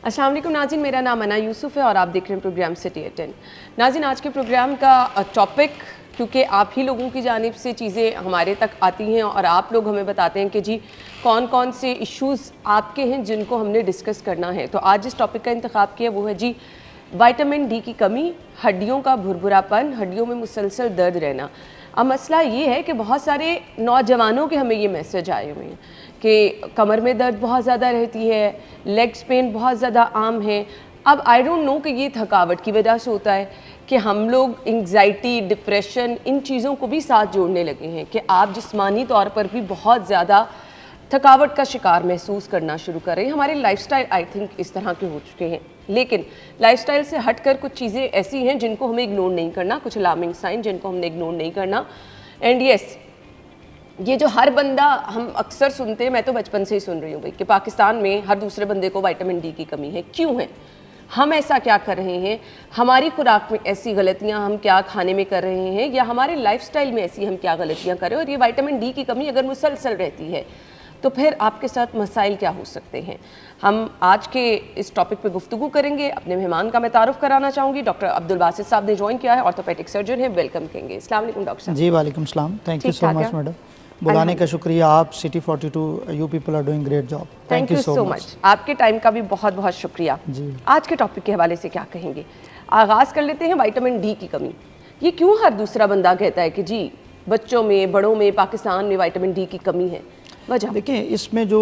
अस्सलाम वालेकुम नाज़रीन, मेरा नाम अना यूसुफ़ है और आप देख रहे हैं प्रोग्राम सिटी एट 10। नाज़रीन, आज के प्रोग्राम का टॉपिक, क्योंकि आप ही लोगों की जानिब से चीज़ें हमारे तक आती हैं और आप लोग हमें बताते हैं कि जी कौन कौन से इश्यूज़ आपके हैं जिनको हमने डिस्कस करना है, तो आज जिस टॉपिक का इंतखाब किया वो है जी विटामिन डी की कमी, हड्डियों का भुरभुरापन, हड्डियों में मुसलसल दर्द रहना। अब मसला ये है कि बहुत सारे नौजवानों के हमें ये मैसेज आए हुए हैं कि कमर में दर्द बहुत ज़्यादा रहती है, लेग्स पेन बहुत ज़्यादा आम है। अब आई डोंट नो कि ये थकावट की वजह से होता है कि हम लोग एंग्जाइटी, डिप्रेशन, इन चीज़ों को भी साथ जोड़ने लगे हैं कि आप जिस्मानी तौर पर भी बहुत ज़्यादा थकावट का शिकार महसूस करना शुरू कर रहे हैं। हमारे लाइफस्टाइल आई थिंक इस तरह के हो चुके हैं, लेकिन लाइफस्टाइल से हटकर कुछ चीज़ें ऐसी हैं जिनको हमें इग्नोर नहीं करना, कुछ अलार्मिंग साइन जिनको हमने इग्नोर नहीं करना। एंड यस, ये जो हर बंदा, हम अक्सर सुनते हैं, मैं तो बचपन से ही सुन रही हूँ भाई कि पाकिस्तान में हर दूसरे बंदे को विटामिन डी की कमी है। क्यों है? हम ऐसा क्या कर रहे हैं? हमारी खुराक में ऐसी गलतियाँ हम क्या खाने में कर रहे हैं, या हमारे लाइफस्टाइल में ऐसी हम क्या गलतियाँ कर रहे हैं? और ये विटामिन डी की कमी अगर मुसलसल रहती है तो फिर आपके साथ मसाइल क्या हो सकते हैं? हम आज के इस टॉपिक पे गुफ्तगू करेंगे। अपने मेहमान का मैं तारुफ कराना चाहूँगी। डॉक्टर अब्दुल बासित साहब ने ज्वाइन किया है, ऑर्थोपेडिक सर्जन है। वेलकम कहेंगे। अस्सलाम वालेकुम डॉक्टर साहब। जी वालेकुम सलाम, thank you so much madam, बुलाने का शुक्रिया। आप city 42, you people are doing great job, thank you so much. आपके टाइम का भी बहुत बहुत शुक्रिया जी। आज के टॉपिक के हवाले से क्या कहेंगे? आगाज़ कर लेते हैं विटामिन डी की कमी। ये क्यों हर दूसरा बंदा कहता है कि जी बच्चों में, बड़ों में, पाकिस्तान में विटामिन डी की कमी है? वजह देखिए, इसमें जो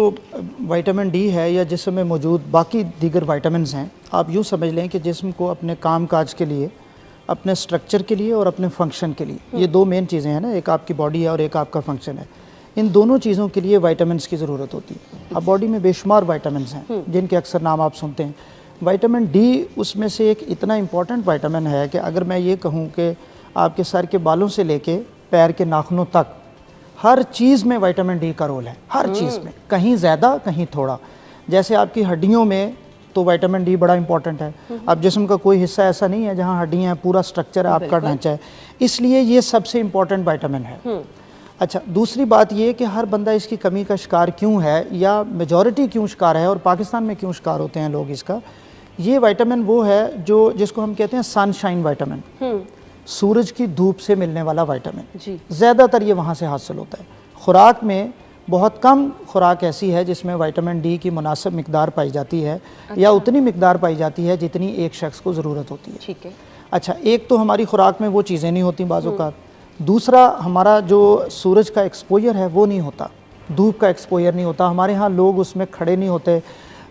विटामिन डी है या जिस्म में मौजूद बाकी दीगर विटामिन्स हैं, आप यूँ समझ लें कि जिस्म को अपने काम काज के लिए, अपने स्ट्रक्चर के लिए और अपने फंक्शन के लिए, ये दो मेन चीज़ें हैं ना, एक आपकी बॉडी है और एक आपका फंक्शन है। इन दोनों चीज़ों के लिए विटामिन्स की ज़रूरत होती है। अब बॉडी में बेशुमार विटामिन्स हैं जिनके अक्सर नाम आप सुनते हैं। विटामिन डी उसमें से एक इतना इम्पॉर्टेंट विटामिन है कि अगर मैं ये कहूँ कि आपके सर के बालों से लेके पैर के नाखूनों तक हर चीज़ में विटामिन डी का रोल है, हर चीज़ में, कहीं ज़्यादा कहीं थोड़ा। जैसे आपकी हड्डियों में तो विटामिन डी बड़ा इंपॉर्टेंट है। अब जिस्म का कोई हिस्सा ऐसा नहीं है जहाँ हड्डियाँ हैं, पूरा स्ट्रक्चर है, आपका ढांचा है, इसलिए ये सबसे इम्पॉर्टेंट विटामिन है। अच्छा, दूसरी बात ये कि हर बंदा इसकी कमी का शिकार क्यों है, या मेजॉरिटी क्यों शिकार है और पाकिस्तान में क्यों शिकार होते हैं लोग इसका। ये विटामिन वो है जो जिसको हम कहते हैं सनशाइन विटामिन, सूरज की धूप से मिलने वाला विटामिन। ज़्यादातर ये वहाँ से हासिल होता है। खुराक में बहुत कम खुराक ऐसी है जिसमें विटामिन डी की मुनासिब मिकदार पाई जाती है। अच्छा। या उतनी मिकदार पाई जाती है जितनी एक शख्स को ज़रूरत होती है। ठीक है। अच्छा, एक तो हमारी खुराक में वो चीज़ें नहीं होती बाज़ औक़ात, दूसरा हमारा जो सूरज का एक्सपोजर है वो नहीं होता, धूप का एक्सपोजर नहीं होता। हमारे यहाँ लोग उसमें खड़े नहीं होते,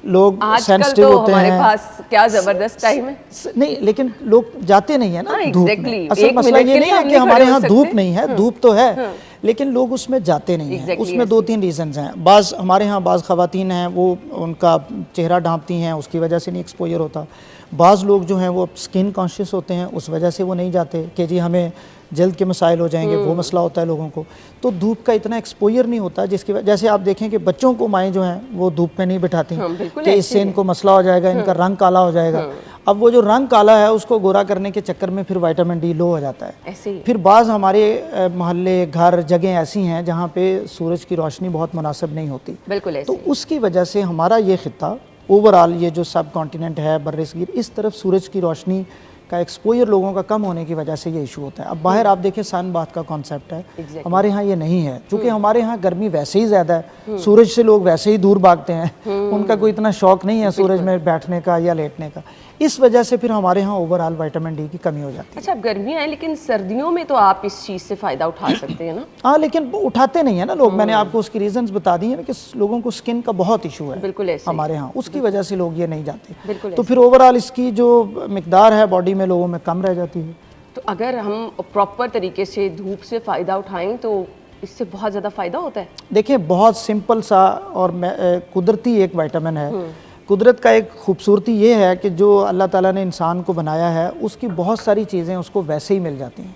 लोग सेंसिटिव होते हैं। हमारे पास क्या ज़बरदस्त टाइम है। नहीं, लेकिन लोग जाते नहीं है ना धूप में। असल एक मसला ये नहीं है कि हमारे यहाँ धूप नहीं है, धूप तो है, लेकिन लोग उसमें जाते नहीं हैं। उसमें दो तीन रीज़न्स हैं। बाज़ हमारे यहाँ बाज़ ख़वातीन हैं, वो उनका चेहरा ढांपती हैं, उसकी वजह से नहीं एक्सपोजर होता। बाज़ लोग जो हैं वो स्किन कॉन्शियस होते हैं, उस वजह से वो नहीं जाते कि जी हमें जल्द के मसाइल हो जाएंगे, वो मसला होता है लोगों को। तो धूप का इतना एक्सपोजर नहीं होता, जिसकी वजह, जैसे आप देखें कि बच्चों को माएँ जो हैं वो धूप में नहीं बिठाती कि इससे इनको मसला हो जाएगा, इनका रंग काला हो जाएगा। अब वो जो रंग काला है उसको गोरा करने के चक्कर में फिर विटामिन डी लो हो जाता है। फिर बाज़ हमारे मोहल्ले, घर, जगह ऐसी हैं जहाँ पे सूरज की रोशनी बहुत मुनासिब नहीं होती। बिल्कुल। तो उसकी वजह से हमारा ये खित्ता ओवरऑल, ये जो सब कॉन्टिनेंट है बर्रसगीर, इस तरफ सूरज की रोशनी का एक्सपोजर लोगों का कम होने की वजह से ये इशू होता है। अब बाहर आप देखें सन बाथ का कॉन्सेप्ट है, हमारे यहाँ ये नहीं है, क्योंकि हमारे यहाँ गर्मी वैसे ही ज़्यादा है, सूरज से लोग वैसे ही दूर भागते हैं, उनका कोई इतना शौक नहीं है सूरज में बैठने का या लेटने का। इस वजह से फिर हमारे यहाँ ओवरऑल विटामिन डी की कमी हो जाती है। अच्छा, अब गर्मियाँ हैं, लेकिन सर्दियों में तो आप इस चीज़ से फ़ायदा उठा सकते हैं ना? हाँ, लेकिन उठाते नहीं है ना लोग। मैंने आपको उसकी रीजंस बता दी है कि लोगों को स्किन का बहुत इशू है। बिल्कुल ऐसे हमारे यहाँ, उसकी वजह से लोग ये नहीं जाते। तो फिर ओवरऑल इसकी जो मिकदार है बॉडी में लोगों में कम रह जाती है। तो अगर हम प्रॉपर तरीके से धूप से फ़ायदा उठाएं तो इससे बहुत ज़्यादा फ़ायदा होता है। देखिए, बहुत सिंपल सा और कुदरती एक विटामिन है। कुदरत का एक खूबसूरती ये है कि जो अल्लाह ताला ने इंसान को बनाया है उसकी बहुत सारी चीज़ें उसको वैसे ही मिल जाती हैं।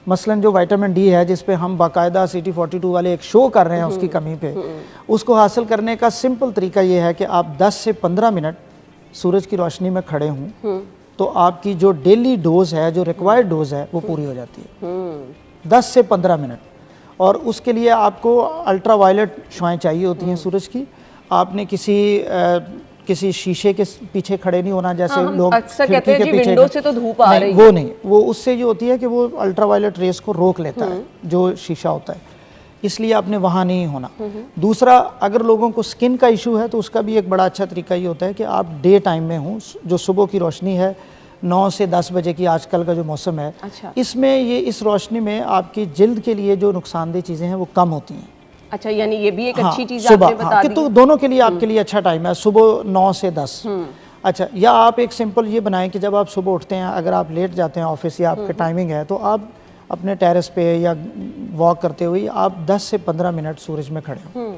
मसलन जो विटामिन डी है, जिस पे हम बाकायदा सिटी 42 वाले एक शो कर रहे हैं उसकी कमी पे, उसको हासिल करने का सिंपल तरीका ये है कि आप 10 से 15 मिनट सूरज की रोशनी में खड़े हों तो आपकी जो डेली डोज है, जो रिक्वायर्ड डोज है, वो पूरी हो जाती है। 10 से 15 मिनट। और उसके लिए आपको अल्ट्रा वायलेट शुआएँ चाहिए होती हैं सूरज की। आपने किसी किसी शीशे के पीछे खड़े नहीं होना, जैसे लोग अक्सर कहते हैं खिड़की जी के पीछे विंडो से तो धूप आ रही है। वो नहीं, वो उससे ये होती है कि वो अल्ट्रावायलेट रेस को रोक लेता है जो शीशा होता है, इसलिए आपने वहाँ नहीं होना। दूसरा, अगर लोगों को स्किन का इशू है तो उसका भी एक बड़ा अच्छा तरीका ये होता है कि आप डे टाइम में हो, जो सुबह की रोशनी है 9 से 10 बजे की आजकल का जो मौसम है, अच्छा। इसमें ये इस रोशनी में आपकी जिल्द के लिए जो नुकसानदेह चीज़ें हैं वो कम होती हैं। अच्छा, यानी ये भी एक अच्छी चीज़ सुबह, आपने बता दी। तो दोनों के लिए आपके लिए अच्छा टाइम है, सुबह 9 से 10। अच्छा, या आप एक सिंपल ये बनाएं कि जब आप सुबह उठते हैं, अगर आप लेट जाते हैं ऑफिस या आपके टाइमिंग है, तो आप अपने टेरेस पे या वॉक करते हुए आप 10 से 15 मिनट सूरज में खड़े हो,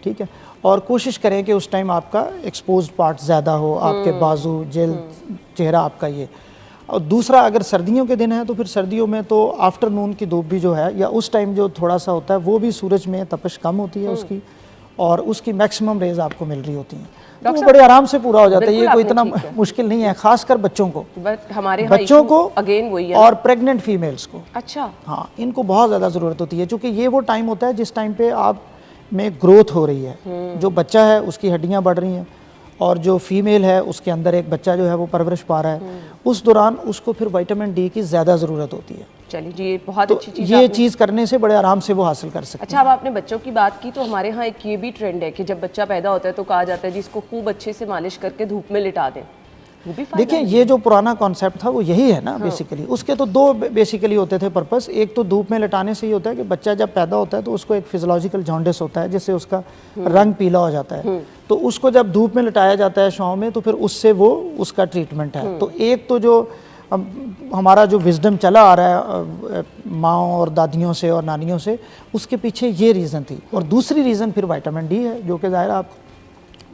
ठीक है, और कोशिश करें कि उस टाइम आपका एक्सपोज्ड पार्ट ज़्यादा हो, आपके बाजू, जिल्द, चेहरा आपका ये। और दूसरा, अगर सर्दियों के दिन है तो फिर सर्दियों में तो आफ्टरनून की धूप भी जो है या उस टाइम जो थोड़ा सा होता है वो भी सूरज में तपश कम होती है उसकी, और उसकी मैक्सिमम रेज आपको मिल रही होती हैं, तो वो बड़े आराम से पूरा हो जाता है। ये कोई इतना मुश्किल नहीं है, खासकर बच्चों को, हमारे बच्चों को अगेन वही है और प्रेग्नेंट फीमेल्स को। अच्छा, हाँ, इनको बहुत ज़्यादा ज़रूरत होती है, क्योंकि ये वो टाइम होता है जिस टाइम पे आप में ग्रोथ हो रही है। जो बच्चा है उसकी हड्डियाँ बढ़ रही हैं, और जो फीमेल है उसके अंदर एक बच्चा जो है वो परवरिश पा रहा है, उस दौरान उसको फिर विटामिन डी की ज़्यादा ज़रूरत होती है। चलिए जी, ये बहुत तो अच्छी चीज़ ये चीज़ करने से बड़े आराम से वो हासिल कर सकते हैं। अच्छा, अब आपने बच्चों की बात की तो हमारे यहाँ एक ये भी ट्रेंड है कि जब बच्चा पैदा होता है तो कहा जाता है जिसको खूब अच्छे से मालिश करके धूप में लिटा दें, वो भी देखिए, ये जो पुराना कॉन्सेप्ट था वो यही है ना बेसिकली। उसके तो दो बेसिकली होते थे पर्पस। एक तो धूप में लिटाने से ये होता है कि बच्चा जब पैदा होता है तो उसको एक फिजियोलॉजिकल जॉन्डिस होता है, जिससे उसका रंग पीला हो जाता है, तो उसको जब धूप में लिटाया जाता है छांव में, तो फिर उससे वो उसका ट्रीटमेंट है। तो एक तो जो हमारा जो विजडम चला आ रहा है माँओं और दादियों से और नानियों से, उसके पीछे ये रीज़न थी। और दूसरी रीज़न फिर विटामिन डी है, जो कि ज़ाहिर आप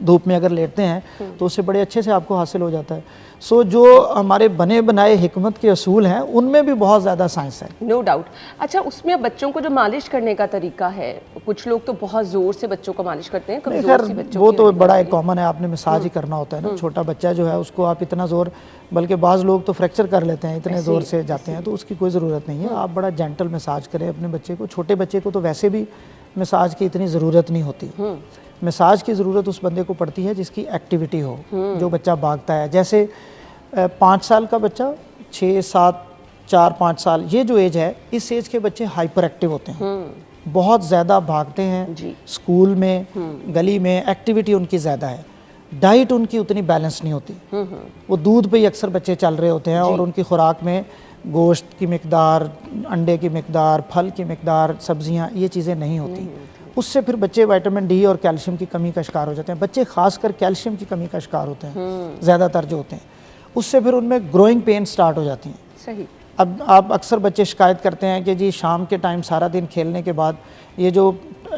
धूप में अगर लेटते हैं तो उससे बड़े अच्छे से आपको हासिल हो जाता है। सो जो हमारे बने बनाए हिकमत के असूल हैं उनमें भी बहुत ज़्यादा साइंस है, नो डाउट। अच्छा, उसमें बच्चों को जो मालिश करने का तरीका है, कुछ लोग तो बहुत ज़ोर से बच्चों को मालिश करते हैं, कमज़ोर सी बच्चों वो की तो हड्डियाँ बड़ा होती एक कॉमन है, आपने मसाज ही करना होता है ना। छोटा बच्चा जो है उसको आप इतना ज़ोर, बल्कि बाज़ लोग तो फ्रैक्चर कर लेते हैं, इतने ज़ोर से जाते हैं, तो उसकी कोई ज़रूरत नहीं है। आप बड़ा जेंटल मसाज करें अपने बच्चे को। छोटे बच्चे को तो वैसे भी मसाज की इतनी ज़रूरत नहीं होती। मसाज की ज़रूरत उस बंदे को पड़ती है जिसकी एक्टिविटी हो, जो बच्चा भागता है। जैसे 5 साल का बच्चा, 6, 7, 4, 5 साल, ये जो एज है, इस एज के बच्चे हाइपर एक्टिव होते हैं, बहुत ज़्यादा भागते हैं जी। स्कूल में, गली में, एक्टिविटी उनकी ज़्यादा है। डाइट उनकी उतनी बैलेंस नहीं होती, वो दूध पे ही अक्सर बच्चे चल रहे होते हैं, और उनकी खुराक में गोश्त की मिकदार, अंडे की मिकदार, फल की मिकदार, सब्जियां, ये चीज़ें नहीं होती। उससे फिर बच्चे विटामिन डी और कैल्शियम की कमी का शिकार हो जाते हैं। बच्चे खासकर कैल्शियम की कमी का शिकार होते हैं ज़्यादातर जो होते हैं। उससे फिर उनमें ग्रोइंग पेन स्टार्ट हो जाती हैं। सही। अब आप अक्सर बच्चे शिकायत करते हैं कि जी शाम के टाइम सारा दिन खेलने के बाद ये जो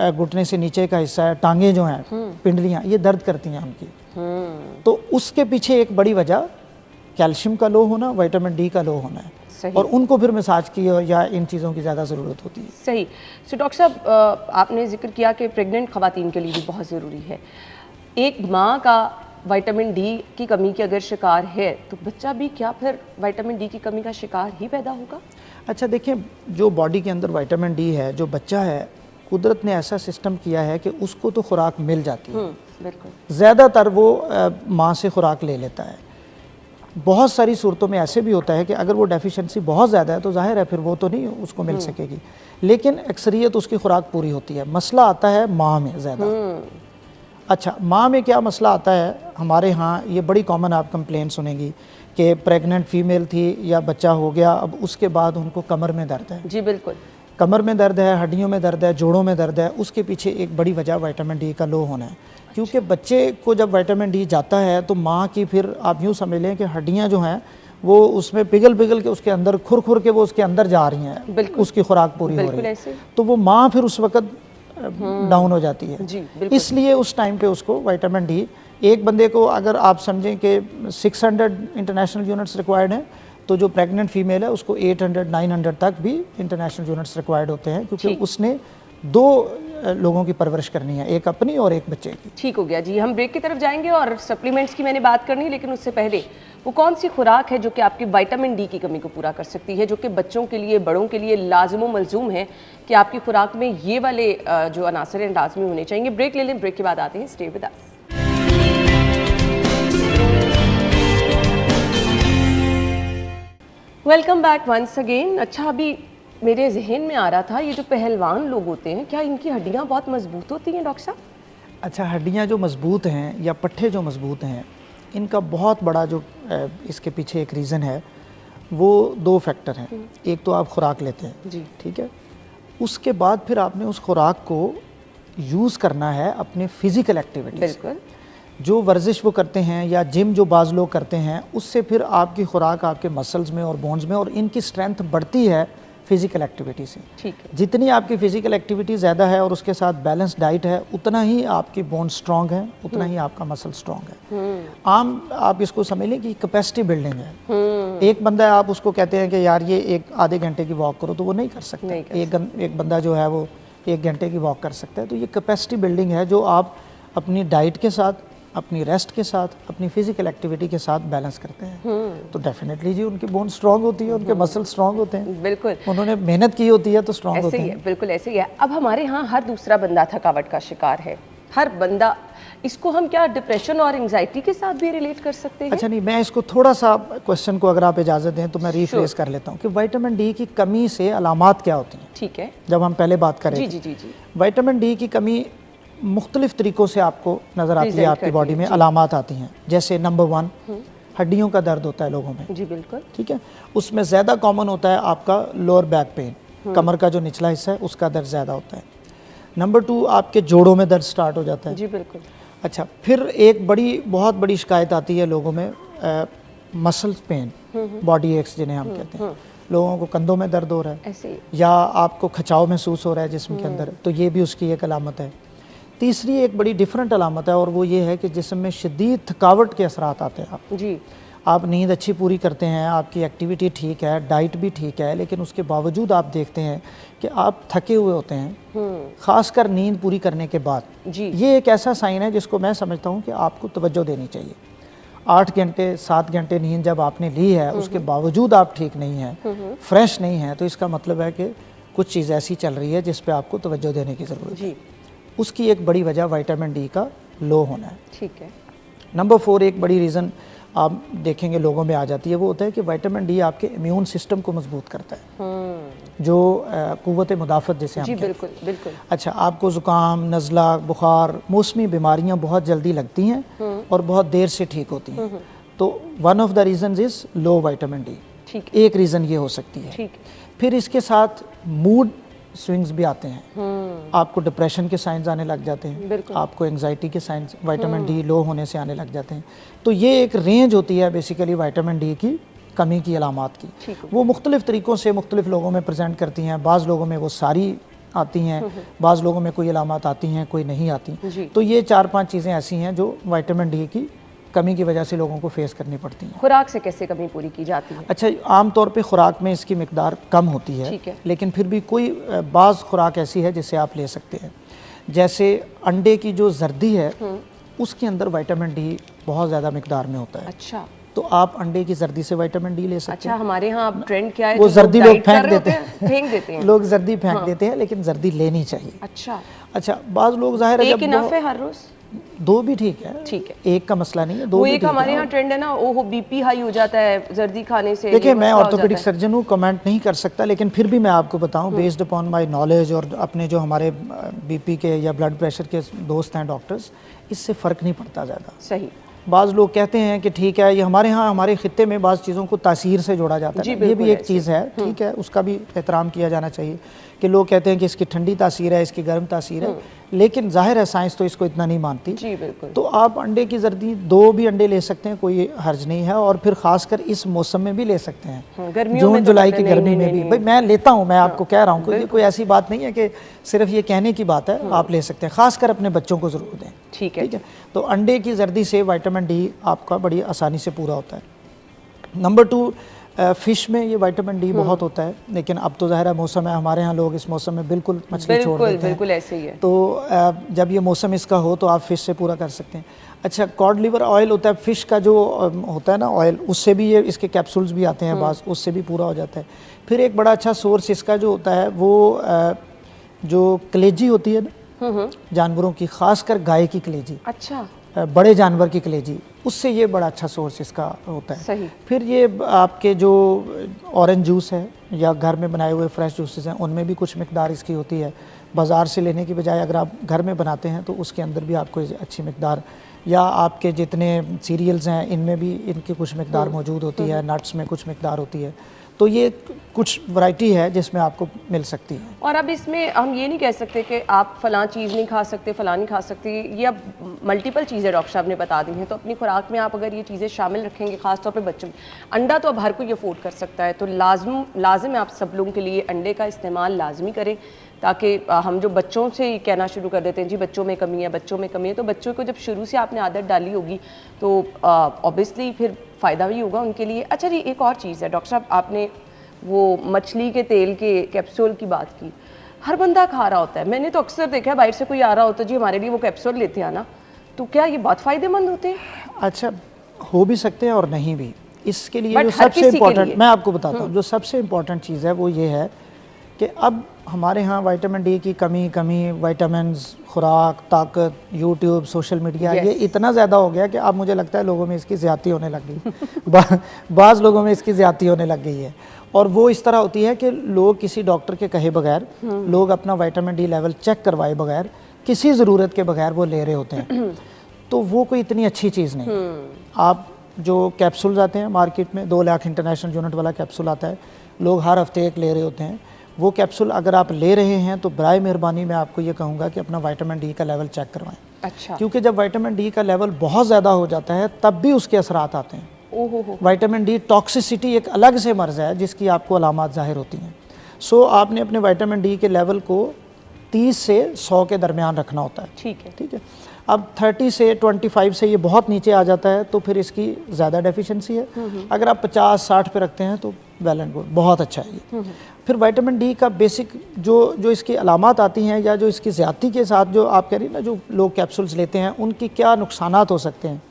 घुटने से नीचे का हिस्सा है, टांगे जो हैं, पिंडलियाँ, ये दर्द करती हैं उनकी। तो उसके पीछे एक बड़ी वजह कैल्शियम का लो होना, विटामिन डी का लो होना है, और उनको फिर मसाज की या इन चीज़ों की ज़्यादा ज़रूरत होती है। सही। सो डॉक्टर साहब, आपने जिक्र किया कि प्रेग्नेंट ख़वातीन के लिए भी बहुत ज़रूरी है। एक माँ का विटामिन डी की कमी की अगर शिकार है तो बच्चा भी क्या फिर विटामिन डी की कमी का शिकार ही पैदा होगा? अच्छा, देखिए, जो बॉडी के अंदर विटामिन डी है, जो बच्चा है, कुदरत ने ऐसा सिस्टम किया है कि उसको तो खुराक मिल जाती है, बिल्कुल। ज़्यादातर वो माँ से खुराक ले लेता है। बहुत सारी सूरतों में ऐसे भी होता है कि अगर वो डेफिशिएंसी बहुत ज़्यादा है तो जाहिर है फिर वो तो नहीं उसको मिल सकेगी, लेकिन अक्सरियत उसकी खुराक पूरी होती है। मसला आता है माँ में ज़्यादा। अच्छा, माँ में क्या मसला आता है? हमारे यहाँ ये बड़ी कॉमन आप कंप्लेन सुनेंगी कि प्रेग्नेंट फीमेल थी या बच्चा हो गया, अब उसके बाद उनको कमर में दर्द है। जी बिल्कुल, कमर में दर्द है, हड्डियों में दर्द है, जोड़ों में दर्द है। उसके पीछे एक बड़ी वजह विटामिन डी का लो होना है, क्योंकि बच्चे को जब विटामिन डी जाता है तो माँ की फिर आप यूँ समझ लें कि हड्डियाँ जो हैं वो उसमें पिघल के उसके अंदर खुर के वो उसके अंदर जा रही हैं, उसकी खुराक पूरी हो रही है, तो वो माँ फिर उस वक्त डाउन हो जाती है। इसलिए उस टाइम पे उसको विटामिन डी, एक बंदे को अगर आप समझें कि 600 इंटरनेशनल यूनिट्स रिक्वायर्ड हैं, तो जो प्रेग्नेंट फीमेल है उसको 800-900 तक भी इंटरनेशनल यूनिट्स रिक्वायर्ड होते हैं, क्योंकि उसने 2 लोगों की परवरिश करनी है, एक अपनी और एक बच्चे की। ठीक हो गया जी, हम ब्रेक की तरफ जाएंगे और सप्लीमेंट्स की मैंने बात करनी है, लेकिन उससे पहले वो कौन सी खुराक है जो कि आपकी विटामिन डी की कमी को पूरा कर सकती है, जो कि बच्चों के लिए, बड़ों के लिए लाजिम मलजूम है कि आपकी खुराक में ये वाले जो अनासर हैं लाजमी होने चाहिए। ब्रेक ले लें, ब्रेक के बाद आते हैं। Stay with us. Welcome back once again. अच्छा, अभी मेरे जहन में आ रहा था, ये जो पहलवान लोग होते हैं, क्या इनकी हड्डियां बहुत मजबूत होती हैं डॉक्टर साहब? अच्छा, हड्डियाँ जो मजबूत हैं या पट्ठे जो मजबूत हैं, इनका बहुत बड़ा जो इसके पीछे एक रीज़न है, वो 2 फैक्टर हैं। एक तो आप खुराक लेते हैं जी। ठीक है, उसके बाद फिर आपने उस खुराक को यूज़ करना है अपने फिज़िकल एक्टिविटी से। बिल्कुल। जो वर्जिश वो करते हैं या जिम जो बाज़ लोग करते हैं, उससे फिर आपकी खुराक आपके मसल्स में और बोन्स में और इनकी स्ट्रेंथ बढ़ती है फिज़िकल एक्टिविटी से। ठीक है। जितनी आपकी फ़िज़िकल एक्टिविटी ज़्यादा है और उसके साथ बैलेंस डाइट है, उतना ही आपकी बोन स्ट्रॉन्ग है, उतना ही आपका मसल स्ट्रॉन्ग है। आम आप इसको समझ लें कि कैपेसिटी बिल्डिंग है। एक बंदा है, आप उसको कहते हैं कि यार ये एक आधे घंटे की वॉक करो, तो वो नहीं कर सकता। नहीं कर एक बंदा जो है वो 1 घंटे की वॉक कर सकता है। तो ये कैपेसिटी बिल्डिंग है जो आप अपनी डाइट के साथ, अपनी रेस्ट के साथ, अपनी फिजिकल एक्टिविटी के साथ बैलेंस करते हैं। तो डेफिनेटली जी उनकी बोन स्ट्रांग होती है, उनके मसल स्ट्रांग होते हैं। बिल्कुल उन्होंने मेहनत की होती है तो स्ट्रांग होते ऐसे ही हैं। है, बिल्कुल ऐसे ही है। अब हमारे यहाँ हर दूसरा बंदा थकावट का शिकार है, हर बंदा। इसको हम क्या डिप्रेशन और एंजाइटी के साथ भी रिलेट कर सकते हैं? अच्छा नहीं, मैं इसको थोड़ा सा क्वेश्चन को अगर आप इजाज़त दें तो मैं रीफ्रेस कर लेता हूँ कि विटामिन डी की कमी से अलामात क्या होती हैं। ठीक है। जब हम पहले बात करें जी जी जी जी। विटामिन डी की कमी मुख्तलिफ तरीक़ों से आपको नज़र आती है, Present आपकी करती बॉडी है, में जी। अलामात आती हैं। जैसे नंबर 1 हड्डियों का दर्द होता है लोगों में, जी बिल्कुल। ठीक है। उसमें ज़्यादा कॉमन होता है आपका लोअर बैक पेन, कमर का जो निचला हिस्सा है उसका दर्द ज़्यादा होता है। नंबर 2 आपके जोड़ों में दर्द स्टार्ट हो जाता है। जी बिल्कुल। अच्छा, फिर एक बहुत बड़ी शिकायत आती है लोगों में मसल्स पेन, बॉडी एक्स जिन्हें हम कहते हैं। लोगों को कंधों में दर्द हो रहा है ऐसे ही। या आपको खिंचाव महसूस हो रहा है जिस्म के अंदर, तो ये भी उसकी एक अलामत है। तीसरी एक बड़ी डिफरेंट अलामत है और वो ये है कि जिस्म में शदीद थकावट के असरात आते हैं। जी। आप नींद अच्छी पूरी करते हैं, आपकी एक्टिविटी ठीक है, डाइट भी ठीक है, लेकिन उसके बावजूद आप देखते हैं कि आप थके हुए होते हैं, ख़ासकर नींद पूरी करने के बाद। जी। ये एक ऐसा साइन है जिसको मैं समझता हूँ कि आपको तवज्जो देनी चाहिए। 8 घंटे 7 घंटे नींद जब आपने ली है, उसके बावजूद आप ठीक नहीं हैं, फ्रेश नहीं हैं, तो इसका मतलब है कि कुछ चीज़ ऐसी चल रही है जिस पे आपको तवज्जो देने की ज़रूरत है। जी। उसकी एक बड़ी वजह विटामिन डी का लो होना है। ठीक है। नंबर 4 एक बड़ी रीज़न आप देखेंगे लोगों में आ जाती है, वो होता है कि विटामिन डी आपके इम्यून सिस्टम को मजबूत करता है, जो क़ुव्वत मुदाफ़त जिसे हम जी कहते हैं। बिल्कुल बिल्कुल। अच्छा, आपको ज़ुकाम, नज़ला, बुखार, मौसमी बीमारियां बहुत जल्दी लगती हैं और बहुत देर से ठीक होती हैं। तो one of the reasons is low vitamin D. ठीक एक रीज़न ये हो सकती है। ठीक। फिर इसके साथ मूड स्विंग्स भी आते हैं। आपको डिप्रेशन के साइंस आने लग जाते हैं, बिल्कुल। आपको एंजाइटी के साइंस विटामिन डी लो होने से आने लग जाते हैं। तो ये एक रेंज होती है बेसिकली विटामिन डी की कमी की अलामात की। ठीक है। वो मुख्तलिफ तरीक़ों से मुख्तलिफ लोगों में प्रेजेंट करती हैं। बाज़ लोगों में वो सारी आती हैं, बाज़ लोगों में कोई अलामात आती हैं, कोई नहीं आती। जी। तो ये 4-5 चीज़ें ऐसी हैं जो विटामिन डी की कमी की वजह से लोगों को फेस करनी पड़ती हैं। खुराक से कैसे कमी पूरी की जाती है? अच्छा, आम तौर पे खुराक में इसकी मिकदार कम होती है, ठीक है। लेकिन फिर भी कोई बाज़ खुराक ऐसी है जिसे आप ले सकते हैं। जैसे अंडे की जो जर्दी है, उसके अंदर विटामिन डी बहुत ज़्यादा मिकदार में होता है। अच्छा। तो आप अंडे की जर्दी से विटामिन डी ले सकते अच्छा, हैं। हमारे यहाँ अब ट्रेंड क्या है? वो जो जर्दी लोग लोग डाइट कर फेंक रहे देते होते हैं, फेंक देते हैं। लोग जर्दी फेंक देते हैं, लेकिन जर्दी लेनी चाहिए। अच्छा, बाज़ लोग ज़ाहिर है एक जब इनफ है हर रोज? 2 भी ठीक है। ठीक है। एक का मसला नहीं है, 2 वो भी एक ठीक हमारे है। यहाँ ट्रेंड है ना, वो बीपी हाई हो जाता है जर्दी खाने से। देखिए, ये मैं मसला हो ऑर्थोपेडिक जाता है। सर्जन हूँ, कमेंट नहीं कर सकता, लेकिन फिर भी मैं आपको बताऊँ बेस्ड अपॉन माय नॉलेज और अपने जो हमारे बीपी के या ब्लड प्रेशर के दोस्त हैं डॉक्टर्स, इससे फ़र्क नहीं पड़ता ज़्यादा। सही। बाज़ लोग कहते हैं कि ठीक है, ये हमारे यहाँ हमारे ख़ित्ते में बाज़ चीज़ों को तासीर से जोड़ा जाता जी, है, ये भी बिल्कुल एक ऐसे। चीज़ है, ठीक है, उसका भी एहतराम किया जाना चाहिए कि लोग कहते हैं कि इसकी ठंडी तासीर है, इसकी गर्म तासीर है, लेकिन जाहिर है साइंस तो इसको इतना नहीं मानती। जी बिल्कुल। तो आप अंडे की जर्दी 2 भी अंडे ले सकते हैं, कोई हर्ज नहीं है, और फिर खासकर इस मौसम में भी ले सकते हैं, गर्मियों में जून तो जुलाई की नहीं, गर्मी नहीं, में नहीं, भी। नहीं। भाई मैं लेता हूँ, मैं आपको कह रहा हूँ, कोई कोई ऐसी बात नहीं है कि सिर्फ ये कहने की बात है, आप ले सकते हैं, खासकर अपने बच्चों को ज़रूर दें। ठीक है। ठीक है, तो अंडे की जर्दी से विटामिन डी आपका बड़ी आसानी से पूरा होता है। नंबर 2, फ़िश में ये विटामिन डी बहुत होता है, लेकिन अब तो ज़ाहिर है मौसम है, हमारे यहाँ लोग इस मौसम में बिल्कुल मछली छोड़ बिल्कुल देते हैं। बिल्कुल ऐसे ही है। तो जब ये मौसम इसका हो तो आप फ़िश से पूरा कर सकते हैं। अच्छा, कॉड लिवर ऑयल होता है, फ़िश का जो होता है ना ऑयल, उससे भी ये इसके कैप्सूल्स भी आते हैं बाज़, उससे भी पूरा हो जाता है। फिर एक बड़ा अच्छा सोर्स इसका जो होता है वो जो कलेजी होती है ना जानवरों की, खासकर गाय की कलेजी, अच्छा। बड़े जानवर की कलेजी, उससे ये बड़ा अच्छा सोर्स इसका होता है। सही। फिर ये आपके जो ऑरेंज जूस है या घर में बनाए हुए फ्रेश जूसेस हैं, उनमें भी कुछ मिकदार इसकी होती है। बाज़ार से लेने की बजाय अगर आप घर में बनाते हैं तो उसके अंदर भी आपको अच्छी मिकदार, या आपके जितने सीरियल्स हैं इनमें भी इनकी कुछ मिकदार मौजूद होती है, नट्स में कुछ मिकदार होती है। तो ये कुछ वैरायटी है जिसमें आपको मिल सकती है। और अब इसमें हम ये नहीं कह सकते कि आप फ़लाँ चीज़ नहीं खा सकते, फ़लाँ नहीं खा सकते, ये अब मल्टीपल चीज़ें डॉक्टर साहब ने बता दी हैं। तो अपनी खुराक में आप अगर ये चीज़ें शामिल रखेंगे, ख़ास तौर पे बच्चों में, अंडा तो अब हर कोई अफोर्ड कर सकता है, तो लाजिम है आप सब लोगों के लिए अंडे का इस्तेमाल लाजमी करें, ताकि हम जो बच्चों से कहना शुरू कर देते हैं जी बच्चों में कमी है, बच्चों में कमी है, तो बच्चों को जब शुरू से आपने आदत डाली होगी तो ऑब्वियसली फिर फ़ायदा भी होगा उनके लिए। अच्छा जी, एक और चीज़ है डॉक्टर साहब, आपने वो मछली के तेल के कैप्सूल की बात की। हर बंदा खा रहा होता है, मैंने तो अक्सर देखा है बाहर से कोई आ रहा होता है जी हमारे लिए वो कैप्सूल लेते आना, तो क्या ये बहुत फ़ायदेमंद होते हैं? अच्छा, हो भी सकते हैं और नहीं भी। इसके लिए But जो हर सबसे किसी के इम्पोर्टेंट लिए। मैं आपको बताता हूँ, जो सबसे इम्पोर्टेंट चीज़ है वो ये है कि अब हमारे यहाँ विटामिन डी की कमी विटामिन्स, खुराक, ताकत, यूट्यूब, सोशल मीडिया, ये इतना ज़्यादा हो गया कि अब मुझे लगता है लोगों में इसकी ज़्यादती होने लग गई। बाज़ लोगों में इसकी ज़्यादती होने लग गई है, और वो इस तरह होती है कि लोग किसी डॉक्टर के कहे बगैर, लोग अपना विटामिन डी लेवल चेक करवाए बगैर, किसी ज़रूरत के बगैर वो ले रहे होते हैं। तो वो कोई इतनी अच्छी चीज़ नहीं। आप जो कैप्सूल्स आते हैं मार्केट में, 2 लाख इंटरनेशनल यूनिट वाला कैप्सूल आता है, लोग हर हफ्ते एक ले रहे होते हैं। वो कैप्सूल अगर आप ले रहे हैं तो बराए मेहरबानी मैं आपको ये कहूँगा कि अपना विटामिन डी का लेवल चेक करवाएं। अच्छा। क्योंकि जब विटामिन डी का लेवल बहुत ज़्यादा हो जाता है तब भी उसके असरात आते हैं। ओहो। विटामिन डी टॉक्सिसिटी एक अलग से मर्ज़ है जिसकी आपको अलामात ज़ाहिर होती हैं। सो आपने अपने विटामिन डी के लेवल को 30 से 100 के दरमियान रखना होता है। ठीक है। अब 30 से 25 से ये बहुत नीचे आ जाता है तो फिर इसकी ज़्यादा डेफिशिएंसी है। अगर आप 50-60 पे रखते हैं तो वेल एंड गुड, बहुत अच्छा है ये। फिर विटामिन डी का बेसिक जो इसकी अलामात आती हैं या जो इसकी ज़्यादती के साथ जो आप कह रही हैं ना, जो लोग कैप्सूल्स लेते हैं उनकी क्या नुकसानात हो सकते हैं,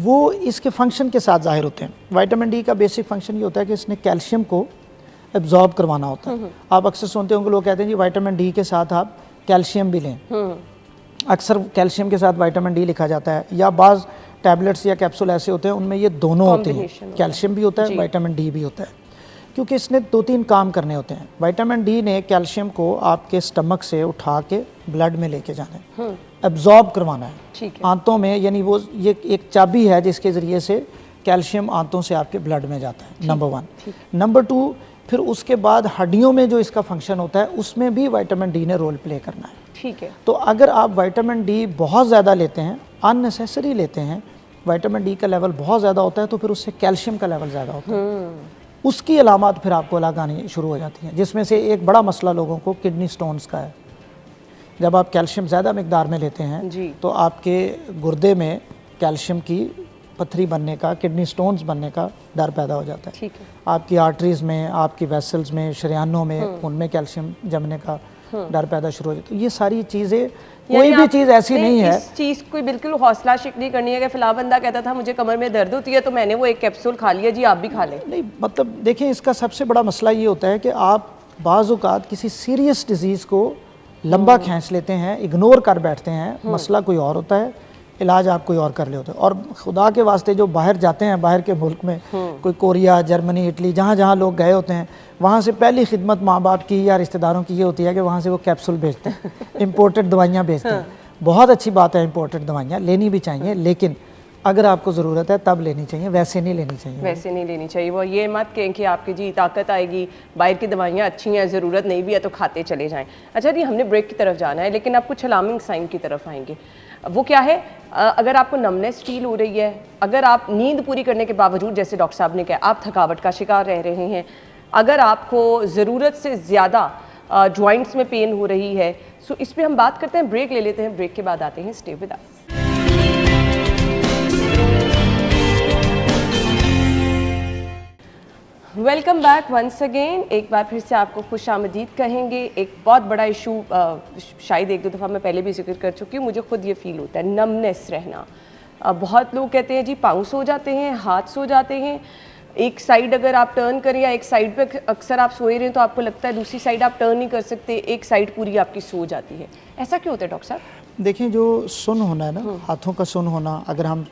वो इसके फंक्शन के साथ ज़ाहिर होते हैं। विटामिन डी का बेसिक फंक्शन ये होता है कि इसने कैल्शियम को एब्जॉर्ब करवाना होता है। आप अक्सर सुनते होंगे लोग कहते हैं जी विटामिन डी के साथ आप कैल्शियम भी लें। अक्सर कैल्शियम के साथ विटामिन डी लिखा जाता है, या बाज़ टैबलेट्स या कैप्सूल ऐसे होते हैं उनमें ये दोनों होते हैं, कैल्शियम भी होता है, विटामिन डी भी होता है, क्योंकि इसने 2-3 काम करने होते हैं। विटामिन डी ने कैल्शियम को आपके स्टमक से उठा के ब्लड में लेके जाना है, एब्जॉर्ब करवाना है आंतों में, यानी वो ये एक चाबी है जिसके ज़रिए से कैल्शियम आंतों से आपके ब्लड में जाता है, नंबर 1। नंबर 2, फिर उसके बाद हड्डियों में जो इसका फंक्शन होता है उसमें भी विटामिन डी ने रोल प्ले करना है। ठीक है। तो अगर आप विटामिन डी बहुत ज़्यादा लेते हैं, अननेसेसरी लेते हैं, विटामिन डी का लेवल बहुत ज़्यादा होता है तो फिर उससे कैल्शियम का लेवल ज़्यादा होता है, उसकी अलामात फिर आपको अलग आनी शुरू हो जाती हैं, जिसमें से एक बड़ा मसला लोगों को किडनी स्टोन्स का है। जब आप कैल्शियम ज़्यादा मिकदार में लेते हैं तो आपके गुर्दे में कैल्शियम की पत्थरी बनने का, किडनी स्टोन्स बनने का डर पैदा हो जाता है। ठीक है। आपकी आर्टरीज़ में, आपकी वेसल्स में, शरीयानों में, उनमें कैल्शियम जमने का डर पैदा शुरू हो जाता है। तो ये सारी चीज़ें, कोई भी चीज़ ऐसी नहीं है। इस चीज़ को बिल्कुल हौसला शिक नहीं करनी है कि फिलहाल बंदा कहता था मुझे कमर में दर्द होती है तो मैंने वो एक कैप्सूल खा लिया, जी आप भी खा लें। नहीं, मतलब देखें, इसका सबसे बड़ा मसला ये होता है कि आप बाज़ औक़ात किसी सीरियस डिज़ीज़ को लंबा खींच लेते हैं, इग्नोर कर बैठते हैं, मसला कोई और होता है, इलाज आप कोई और कर ले होते हैं। और खुदा के वास्ते जो बाहर जाते हैं, बाहर के मुल्क में, कोई कोरिया, जर्मनी, इटली, जहाँ जहाँ लोग गए होते हैं, वहाँ से पहली खिदमत माँ बाप की या रिश्तेदारों की ये होती है कि वहाँ से वो कैप्सूल भेजते हैं, इम्पोर्टेड दवाइयाँ भेजते हैं। बहुत अच्छी बात है, इम्पोर्टेड दवाइयाँ लेनी भी चाहिए, लेकिन अगर आपको ज़रूरत है तब लेनी चाहिए, वैसे नहीं लेनी चाहिए। वैसे नहीं लेनी चाहिए। वो ये मत कहें कि आपकी जी ताकत आएगी, बाहर की दवाइयाँ अच्छी हैं, ज़रूरत नहीं भी है तो खाते चले जाएं। अच्छा जी, हमने ब्रेक की तरफ जाना है, लेकिन आप कुछ अलार्मिंग साइन की तरफ आएंगे। वो क्या है? अगर आपको नमनेस फील हो रही है, अगर आप नींद पूरी करने के बावजूद, जैसे डॉक्टर साहब ने कहा, आप थकावट का शिकार रह रहे हैं, अगर आपको ज़रूरत से ज़्यादा जॉइंट्स में पेन हो रही है, सो इस पर हम बात करते हैं, ब्रेक ले लेते हैं, ब्रेक के बाद आते हैं। Stay with us. Welcome back once again. एक बार फिर से आपको खुश आमदीद कहेंगे। एक बहुत बड़ा इशू शायद 1-2 दफ़ा मैं पहले भी जिक्र कर चुकी हूँ, मुझे खुद ये फील होता है, नमनेस रहना। बहुत लोग कहते हैं जी पाँव सो जाते हैं, हाथ सो जाते हैं, एक साइड अगर आप टर्न करें या एक साइड पे अक्सर आप सोए रहें तो आपको लगता है दूसरी साइड आप टर्न नहीं कर सकते, एक साइड पूरी आपकी सो जाती है। ऐसा क्यों होता है डॉक्टर साहब? देखें, जो सुन होना है ना, हाथों का सुन होना, अगर हम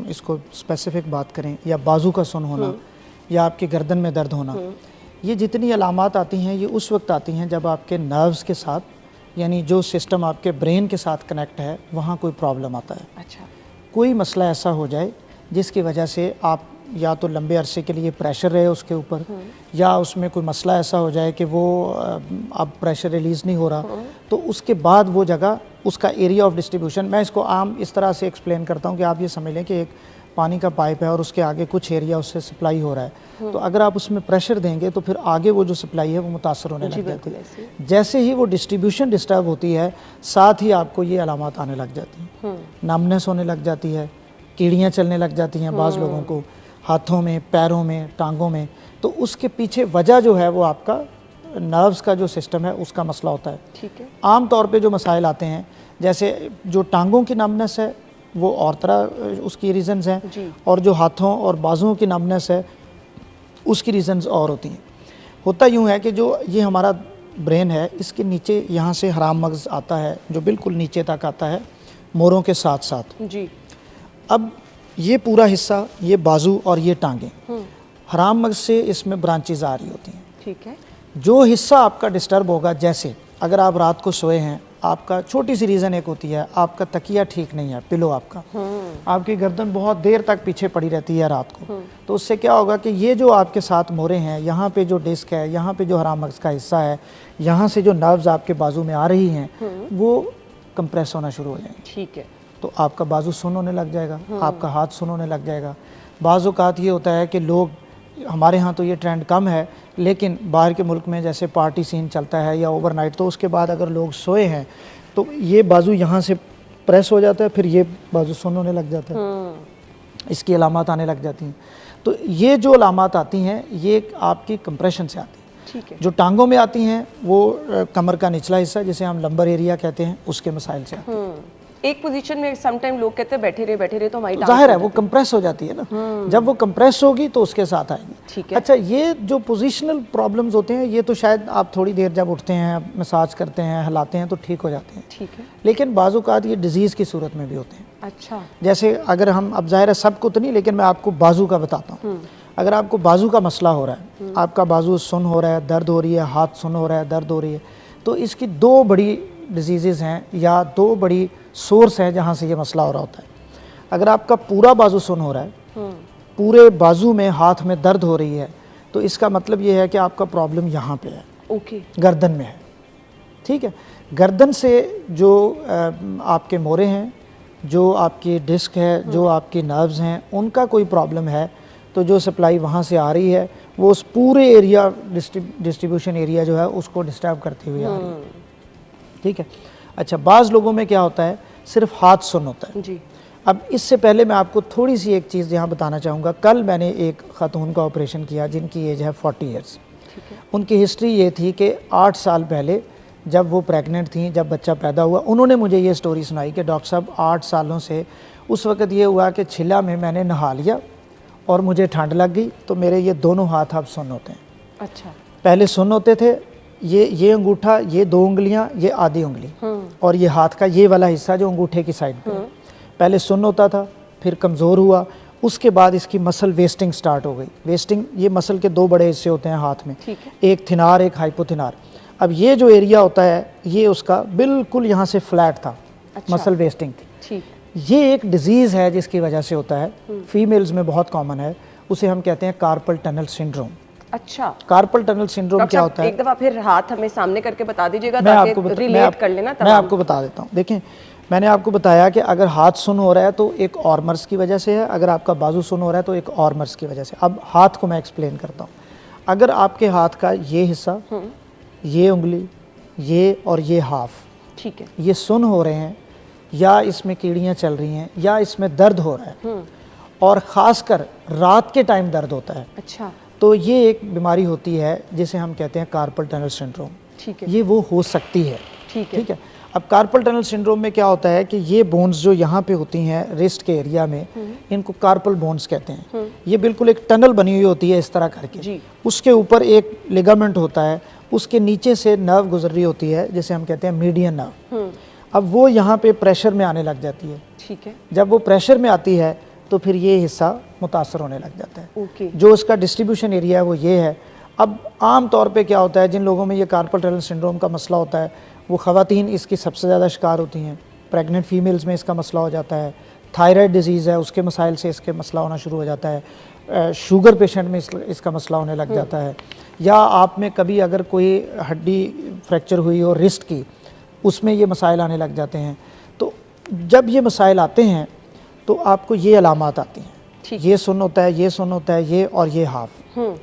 इसको स्पेसिफिक बात करें, या बाजू का सुन होना या आपकी गर्दन में दर्द होना, ये जितनी अलामात आती हैं ये उस वक्त आती हैं जब आपके नर्व्स के साथ, यानी जो सिस्टम आपके ब्रेन के साथ कनेक्ट है, वहाँ कोई प्रॉब्लम आता है। अच्छा। कोई मसला ऐसा हो जाए जिसकी वजह से आप या तो लंबे अरसे के लिए प्रेशर रहे उसके ऊपर, या उसमें कोई मसला ऐसा हो जाए कि वो अब प्रेशर रिलीज़ नहीं हो रहा, तो उसके बाद वो जगह, उसका एरिया ऑफ डिस्ट्रीब्यूशन, मैं इसको आम इस तरह से एक्सप्लेन करता हूँ कि आप ये समझ लें कि एक पानी का पाइप है और उसके आगे कुछ एरिया उससे सप्लाई हो रहा है, तो अगर आप उसमें प्रेशर देंगे तो फिर आगे वो जो सप्लाई है वो मुतासर होने लग जाती है। जैसे ही वो डिस्ट्रीब्यूशन डिस्टर्ब होती है, साथ ही आपको ये अलामात आने लग जाती हैं, नमनेस होने लग जाती है, कीड़ियाँ चलने लग जाती हैं बाज़ लोगों को, हाथों में, पैरों में, टांगों में। तो उसके पीछे वजह जो है वो आपका नर्व्स का जो सिस्टम है उसका मसला होता है। ठीक है। आम तौर पे जो मसाइल आते हैं, जैसे जो टांगों की नमनेस है वो और तरह उसकी रीज़न्स हैं, और जो हाथों और बाजुओं की नमनेस है उसकी रीज़न्स और होती हैं। होता यूँ है कि जो ये हमारा ब्रेन है, इसके नीचे यहाँ से हराम मगज़ आता है जो बिल्कुल नीचे तक आता है मोरों के साथ साथ जी। अब ये पूरा हिस्सा, ये बाजू और ये टांगें, हराम मगज़ से इसमें ब्रांचेज आ रही होती हैं। ठीक है। जो हिस्सा आपका डिस्टर्ब होगा, जैसे अगर आप रात को सोए हैं, आपका छोटी सी रीज़न एक होती है, आपका तकिया ठीक नहीं है, पिलो आपका, आपकी गर्दन बहुत देर तक पीछे पड़ी रहती है रात को, तो उससे क्या होगा कि ये जो आपके साथ मोरे हैं, यहाँ पे जो डिस्क है, यहाँ पे जो हराम मगज़ का हिस्सा है, यहाँ से जो नर्व्स आपके बाजू में आ रही हैं वो कंप्रेस होना शुरू हो जाएंगे। ठीक है। तो आपका बाजू सुन्न होने लग जाएगा, आपका हाथ सुन्न होने लग जाएगा। बाज़ औक़ात ये होता है कि लोग, हमारे यहाँ तो ये ट्रेंड कम है, लेकिन बाहर के मुल्क में जैसे पार्टी सीन चलता है या ओवरनाइट, तो उसके बाद अगर लोग सोए हैं तो ये बाजू यहाँ से प्रेस हो जाता है, फिर ये बाजू सुन्न होने लग जाता है, इसकी अलामात आने लग जाती हैं। तो ये जो अलामात आती हैं ये आपकी कंप्रेशन से आती है। ठीक है। जो टांगों में आती हैं वो कमर का निचला हिस्सा, जिसे हम लंबर एरिया कहते हैं, उसके मसाइल से आती हैं। एक पोजीशन में सम टाइम लोग कहते हैं बैठे रहे तो हमारी जाहिर है वो कंप्रेस हो जाती है ना, जब वो कंप्रेस होगी तो उसके साथ आएगी। ठीक है। अच्छा, ये जो पोजीशनल प्रॉब्लम्स होते हैं, ये तो शायद आप थोड़ी देर जब उठते हैं, मसाज करते हैं, हिलाते हैं तो ठीक हो जाते हैं। ठीक है। लेकिन बाज़ औक़ात ये डिजीज़ की सूरत में भी होते हैं। अच्छा। जैसे अगर हम, अब जाहिर है सबको तो नहीं, लेकिन मैं आपको बाजू का बताता हूँ। अगर आपको बाजू का मसला हो रहा है, आपका बाजू सुन्न हो रहा है, दर्द हो रही है, हाथ सुन्न हो रहा है, दर्द हो रही है, तो इसकी दो बड़ी डिजीज़ हैं या दो बड़ी सोर्स हैं जहाँ से ये मसला हो रहा होता है। अगर आपका पूरा बाजू सुन्न हो रहा है, पूरे बाजू में हाथ में दर्द हो रही है, तो इसका मतलब ये है कि आपका प्रॉब्लम यहाँ पे है, ओके, गर्दन में है। ठीक है, गर्दन से जो आपके मोरे हैं, जो आपकी डिस्क है, जो आपकी नर्व्स हैं, उनका कोई प्रॉब्लम है, तो जो सप्लाई वहाँ से आ रही है वो उस पूरे एरिया, डिस्ट्रीब्यूशन एरिया जो है उसको डिस्टर्ब करती हुई आ रही है। ठीक है। अच्छा, बाज़ लोगों में क्या होता है, सिर्फ हाथ सुन्न होता है। जी। अब इससे पहले मैं आपको थोड़ी सी एक चीज़ यहाँ बताना चाहूँगा। कल मैंने एक ख़ातून का ऑपरेशन किया जिनकी एज है 40 ईयर्स। ठीक है। उनकी हिस्ट्री ये थी कि 8 साल पहले जब वो प्रेग्नेंट थी, जब बच्चा पैदा हुआ, उन्होंने मुझे ये स्टोरी सुनाई कि डॉक्टर साहब 8 सालों से उस वक़्त ये हुआ कि छिला में मैंने नहा लिया और मुझे ठंड लग गई, तो मेरे ये दोनों हाथ अब सुन्न होते हैं। अच्छा। पहले सुन्न होते थे, ये अंगूठा, ये 2 उंगलियां, ये आधी उंगली, और ये हाथ का ये वाला हिस्सा जो अंगूठे की साइड पे है, पहले सुन्न होता था, फिर कमज़ोर हुआ, उसके बाद इसकी मसल वेस्टिंग स्टार्ट हो गई। वेस्टिंग, ये मसल के 2 बड़े हिस्से होते हैं हाथ में, एक थिनार, एक हाइपोथिनार। अब ये जो एरिया होता है ये उसका बिल्कुल यहाँ से फ्लैट था। अच्छा। मसल वेस्टिंग थी। ठीक। ये एक डिजीज़ है जिसकी वजह से होता है, फीमेल्स में बहुत कॉमन है, उसे हम कहते हैं कार्पल टनल सिंड्रोम। अच्छा, कार्पल टनल सिंड्रोम क्या होता है? एक दफ़ा फिर हाथ हमें सामने करके बता दीजिएगा मैं ताकि आपको रिलेट कर लेना। मैं आपको बता देता हूँ। देखें, मैंने आपको बताया कि अगर हाथ सुन्न हो रहा है तो एक और मर्ज़ की वजह से है, अगर आपका बाजू सुन्न हो रहा है तो एक और मर्ज़ की वजह से। अब हाथ को मैं एक्सप्लेन करता हूँ। अगर आपके हाथ का ये हिस्सा, ये उंगली, ये और ये हाफ, ठीक है, ये सुन्न हो रहे हैं, या इसमें कीड़ियाँ चल रही हैं, या इसमें दर्द हो रहा है, और ख़ासकर रात के टाइम दर्द होता है। अच्छा। तो ये एक बीमारी होती है जिसे हम कहते हैं कार्पल टनल सिंड्रोम। ठीक है। ये वो हो सकती है। ठीक है। ठीक है। अब कार्पल टनल सिंड्रोम में क्या होता है कि ये बोन्स जो यहाँ पे होती हैं रिस्ट के एरिया में, इनको कार्पल बोन्स कहते हैं। ये बिल्कुल एक टनल बनी हुई होती है इस तरह करके जी। उसके ऊपर एक लिगामेंट होता है, उसके नीचे से नर्व गुजर रही होती है जिसे हम कहते हैं मीडियन नर्व। अब वो यहाँ पे प्रेशर में आने लग जाती है। ठीक है। जब वो प्रेशर में आती है तो फिर ये हिस्सा मुतासर होने लग जाता है। ओके। जो उसका डिस्ट्रीब्यूशन एरिया है वो ये है। अब आम तौर पे क्या होता है, जिन लोगों में ये कार्पल टनल सिंड्रोम का मसला होता है वो ख़वातीन इसकी सबसे ज़्यादा शिकार होती हैं। प्रेग्नेंट फीमेल्स में इसका मसला हो जाता है, थायराइड डिजीज़ है उसके मसाइल से इसके मसला होना शुरू हो जाता है, शुगर पेशेंट में इसका मसला होने लग जाता है, या आप में कभी अगर कोई हड्डी फ्रैक्चर हुई हो रिस्ट की, उसमें ये मसाइल आने लग जाते हैं। तो जब ये मसाइल आते हैं तो आपको ये अलामात आती हैं, ये सुन होता है, ये सुन होता है, ये और ये हाफ,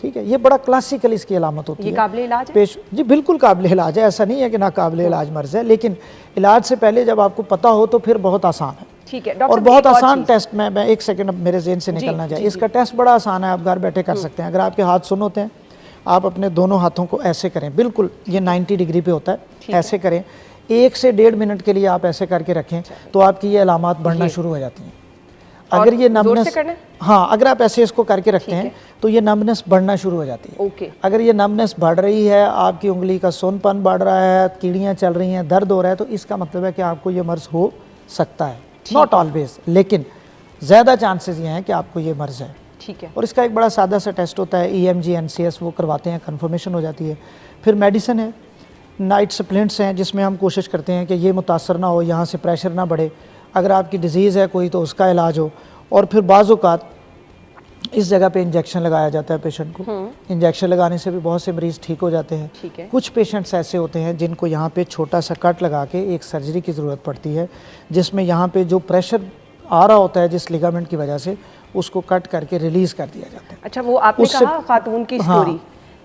ठीक है। ये बड़ा क्लासिकल इसकी अलामत होती है। ये काबिल इलाज है? पेश जी बिल्कुल काबिल इलाज है, ऐसा नहीं है कि ना काबिल इलाज मर्ज़ है, लेकिन इलाज से पहले जब आपको पता हो तो फिर बहुत आसान है। ठीक है और बहुत आसान टेस्ट मैं एक सेकंड अब मेरे जेहन से निकलना चाहिए। इसका टेस्ट बड़ा आसान है, आप घर बैठे कर सकते हैं। अगर आपके हाथ सुन होते हैं, आप अपने दोनों हाथों को ऐसे करें, बिल्कुल ये 90 डिग्री पे होता है, ऐसे करें, 1 से 1.5 मिनट के लिए आप ऐसे करके रखें तो आपकी ये अलामात बढ़ना शुरू हो जाती हैं। अगर ये नमनेस, हाँ अगर आप ऐसे इसको करके रखते हैं तो ये नमनेस बढ़ना शुरू हो जाती है। ओके। अगर ये नमनेस बढ़ रही है, आपकी उंगली का सोनपन बढ़ रहा है, कीड़ियाँ चल रही हैं, दर्द हो रहा है, तो इसका मतलब है कि आपको ये मर्ज़ हो सकता है। नॉट ऑलवेज, लेकिन ज़्यादा चांसेस ये हैं कि आपको ये मर्ज़ है। ठीक है। और इसका एक बड़ा सादा सा टेस्ट होता है, EMG NCS, वो करवाते हैं, कन्फर्मेशन हो जाती है। फिर मेडिसिन है, नाइट सप्लीमेंट्स हैं, जिसमें हम कोशिश करते हैं कि ये मुतासर ना हो, यहाँ से प्रेशर ना बढ़े। अगर आपकी डिज़ीज़ है कोई तो उसका इलाज हो। और फिर बाज़ औक़ात इस जगह पे इंजेक्शन लगाया जाता है पेशेंट को। इंजेक्शन लगाने से भी बहुत से मरीज़ ठीक हो जाते हैं। ठीक है। कुछ पेशेंट्स ऐसे होते हैं जिनको यहाँ पे छोटा सा कट लगा के एक सर्जरी की ज़रूरत पड़ती है, जिसमें यहाँ पे जो प्रेशर आ रहा होता है जिस लिगामेंट की वजह से, उसको कट करके रिलीज़ कर दिया जाता है। अच्छा, वो आपने कहा खातून की स्टोरी,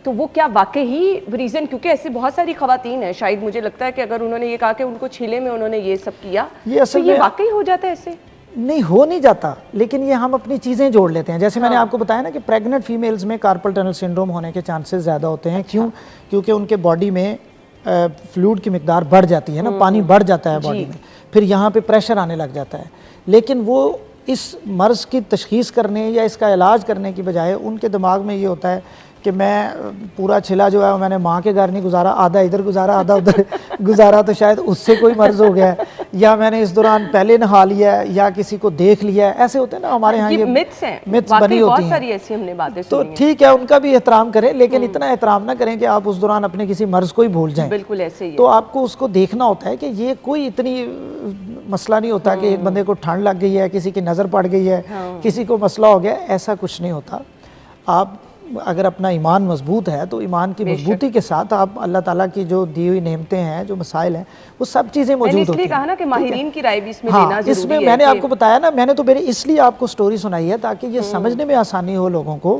तो वो क्या वाकई ही रीज़न, क्योंकि ऐसी बहुत सारी खवातीन हैं, शायद मुझे लगता है कि अगर उन्होंने ये कहा कि उनको छीले में उन्होंने ये सब किया, ये असल तो ये वाकई हो जाता है ऐसे? नहीं, हो नहीं जाता, लेकिन ये हम अपनी चीज़ें जोड़ लेते हैं। जैसे मैंने आपको बताया ना कि प्रेग्नेंट फीमेल्स में कार्पल टनल सिंड्रोम होने के चांसेस ज़्यादा होते हैं। क्यों? क्योंकि उनके बॉडी में फ्लूइड की मिकदार बढ़ जाती है ना, पानी बढ़ जाता है बॉडी में, फिर यहाँ पे प्रेशर आने लग जाता है। लेकिन वो इस मर्ज़ की तशख़ीस करने या इसका इलाज करने की बजाय उनके दिमाग में ये होता है कि मैं पूरा छिला जो है मैंने माँ के घर नहीं गुजारा, आधा इधर गुजारा आधा उधर गुजारा, तो शायद उससे कोई मर्ज़ हो गया है, या मैंने इस दौरान पहले नहा लिया है, या किसी को देख लिया है। ऐसे होते हैं ना हमारे यहाँ, ये मिथ्स हैं, मिथ्स बनी होती हैं। सारी ऐसी हमने बातें तो सुनी हैं। ठीक है, उनका भी एहतराम करें, लेकिन इतना एहतराम ना करें कि आप उस दौरान अपने किसी मर्ज़ को ही भूल जाएं। बिल्कुल ऐसे ही तो आपको उसको देखना होता है कि ये कोई इतनी मसला नहीं होता कि एक बंदे को ठंड लग गई है, किसी की नज़र पड़ गई है, किसी को मसला हो गया, ऐसा कुछ नहीं होता। आप अगर अपना ईमान मजबूत है तो ईमान की मजबूती के साथ आप अल्लाह ताला की जो दी हुई नेमतें हैं, जो मसाइल हैं, वो सब चीज़ें मौजूद होती हैं। इसलिए कहा ना कि माहिरीन की राय भी इसमें हाँ, लेना जरूरी इसमें है। मैंने आपको बताया ना, मैंने तो मेरे इसलिए आपको स्टोरी सुनाई है ताकि ये समझने में आसानी हो लोगों को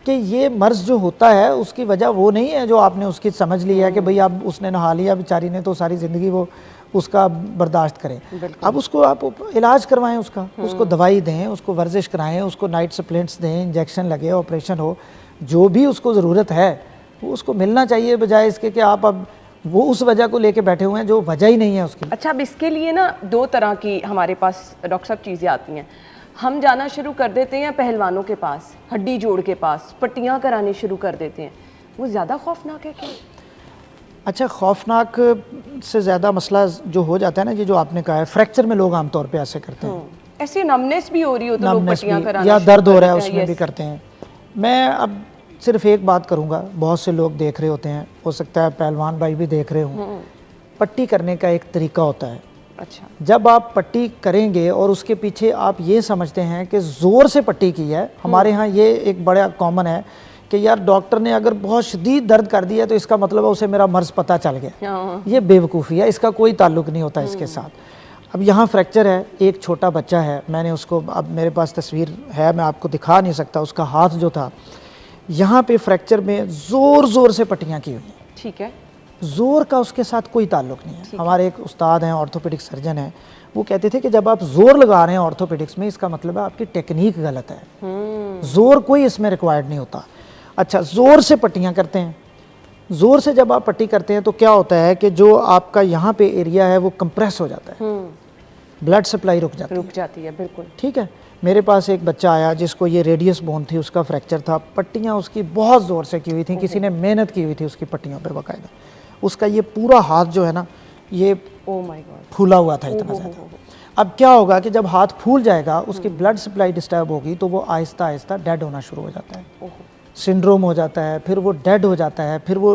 कि ये मर्ज़ जो होता है उसकी वजह वो नहीं है जो आपने उसकी समझ ली है कि भाई अब उसने नहा लिया बेचारी ने तो सारी ज़िंदगी वो उसका बर्दाश्त करें। अब उसको आप इलाज करवाएं, उसको दवाई दें, उसको वर्जिश कराएं, उसको नाइट सप्लीमेंट्स दें, इंजेक्शन लगे, ऑपरेशन हो, जो भी उसको ज़रूरत है वो उसको मिलना चाहिए, बजाय इसके कि आप अब वो उस वजह को लेके बैठे हुए हैं जो वजह ही नहीं है उसकी। अच्छा, अब इसके लिए ना 2 तरह की हमारे पास डॉक्टर साहब चीज़ें आती हैं। हम जाना शुरू कर देते हैं पहलवानों के पास, हड्डी जोड़ के पास, पट्टियाँ करानी शुरू कर देते हैं, वो ज़्यादा खौफनाक है क्या? अच्छा, खौफनाक से ज़्यादा मसला जो हो जाता है ना, ये जो आपने कहा है, फ्रैक्चर में लोग आमतौर पे ऐसे करते हैं। ऐसे नमनेस भी हो रही हो तो लोग पट्टियाँ कराना या शुरू दर्द हो कर रहा है देते हैं, उसमें भी करते हैं। मैं अब सिर्फ एक बात करूँगा, बहुत से लोग देख रहे होते हैं, हो सकता है पहलवान भाई भी देख रहे हों, पट्टी करने का एक तरीका होता है। अच्छा, जब आप पट्टी करेंगे और उसके पीछे आप ये समझते हैं कि ज़ोर से पट्टी की है, हमारे यहाँ ये एक बड़ा कॉमन है कि यार डॉक्टर ने अगर बहुत शदीद दर्द कर दिया तो इसका मतलब है उसे मेरा मर्ज़ पता चल गया। ये बेवकूफ़ी है, इसका कोई ताल्लुक नहीं होता इसके साथ। अब यहाँ फ्रैक्चर है, एक छोटा बच्चा है, मैंने उसको, अब मेरे पास तस्वीर है, मैं आपको दिखा नहीं सकता, उसका हाथ जो था यहाँ पे फ्रैक्चर में ज़ोर से पट्टियाँ की हुई हैं। ठीक है, ज़ोर का उसके साथ कोई ताल्लुक नहीं है। हमारे एक उस्ताद हैं, ऑर्थोपेडिक सर्जन हैं, वो कहते थे कि जब आप ज़ोर लगा रहे हैं ऑर्थोपेडिक्स में, इसका मतलब है आपकी टेक्निक गलत है, ज़ोर कोई इसमें रिक्वायर्ड नहीं होता। अच्छा, ज़ोर से पट्टियाँ करते हैं, ज़ोर से जब आप पट्टी करते हैं तो क्या होता है कि जो आपका यहाँ पे एरिया है वो कंप्रेस हो जाता है, ब्लड सप्लाई रुक जाती है। बिल्कुल। ठीक है, मेरे पास एक बच्चा आया जिसको ये रेडियस बोन थी, उसका फ्रैक्चर था, पट्टियाँ उसकी बहुत ज़ोर से की हुई थी, किसी ने मेहनत की हुई थी उसकी पट्टियों पे बाकायदा। उसका ये पूरा हाथ जो है ना, ये ओह माय गॉड, फूला हुआ था इतना ज़्यादा। अब क्या होगा कि जब हाथ फूल जाएगा, उसकी ब्लड सप्लाई डिस्टर्ब होगी, तो वो आहिस्ता आहिस्ता डेड होना शुरू हो जाता है, सिंड्रोम हो जाता है, फिर वो डेड हो जाता है, फिर वो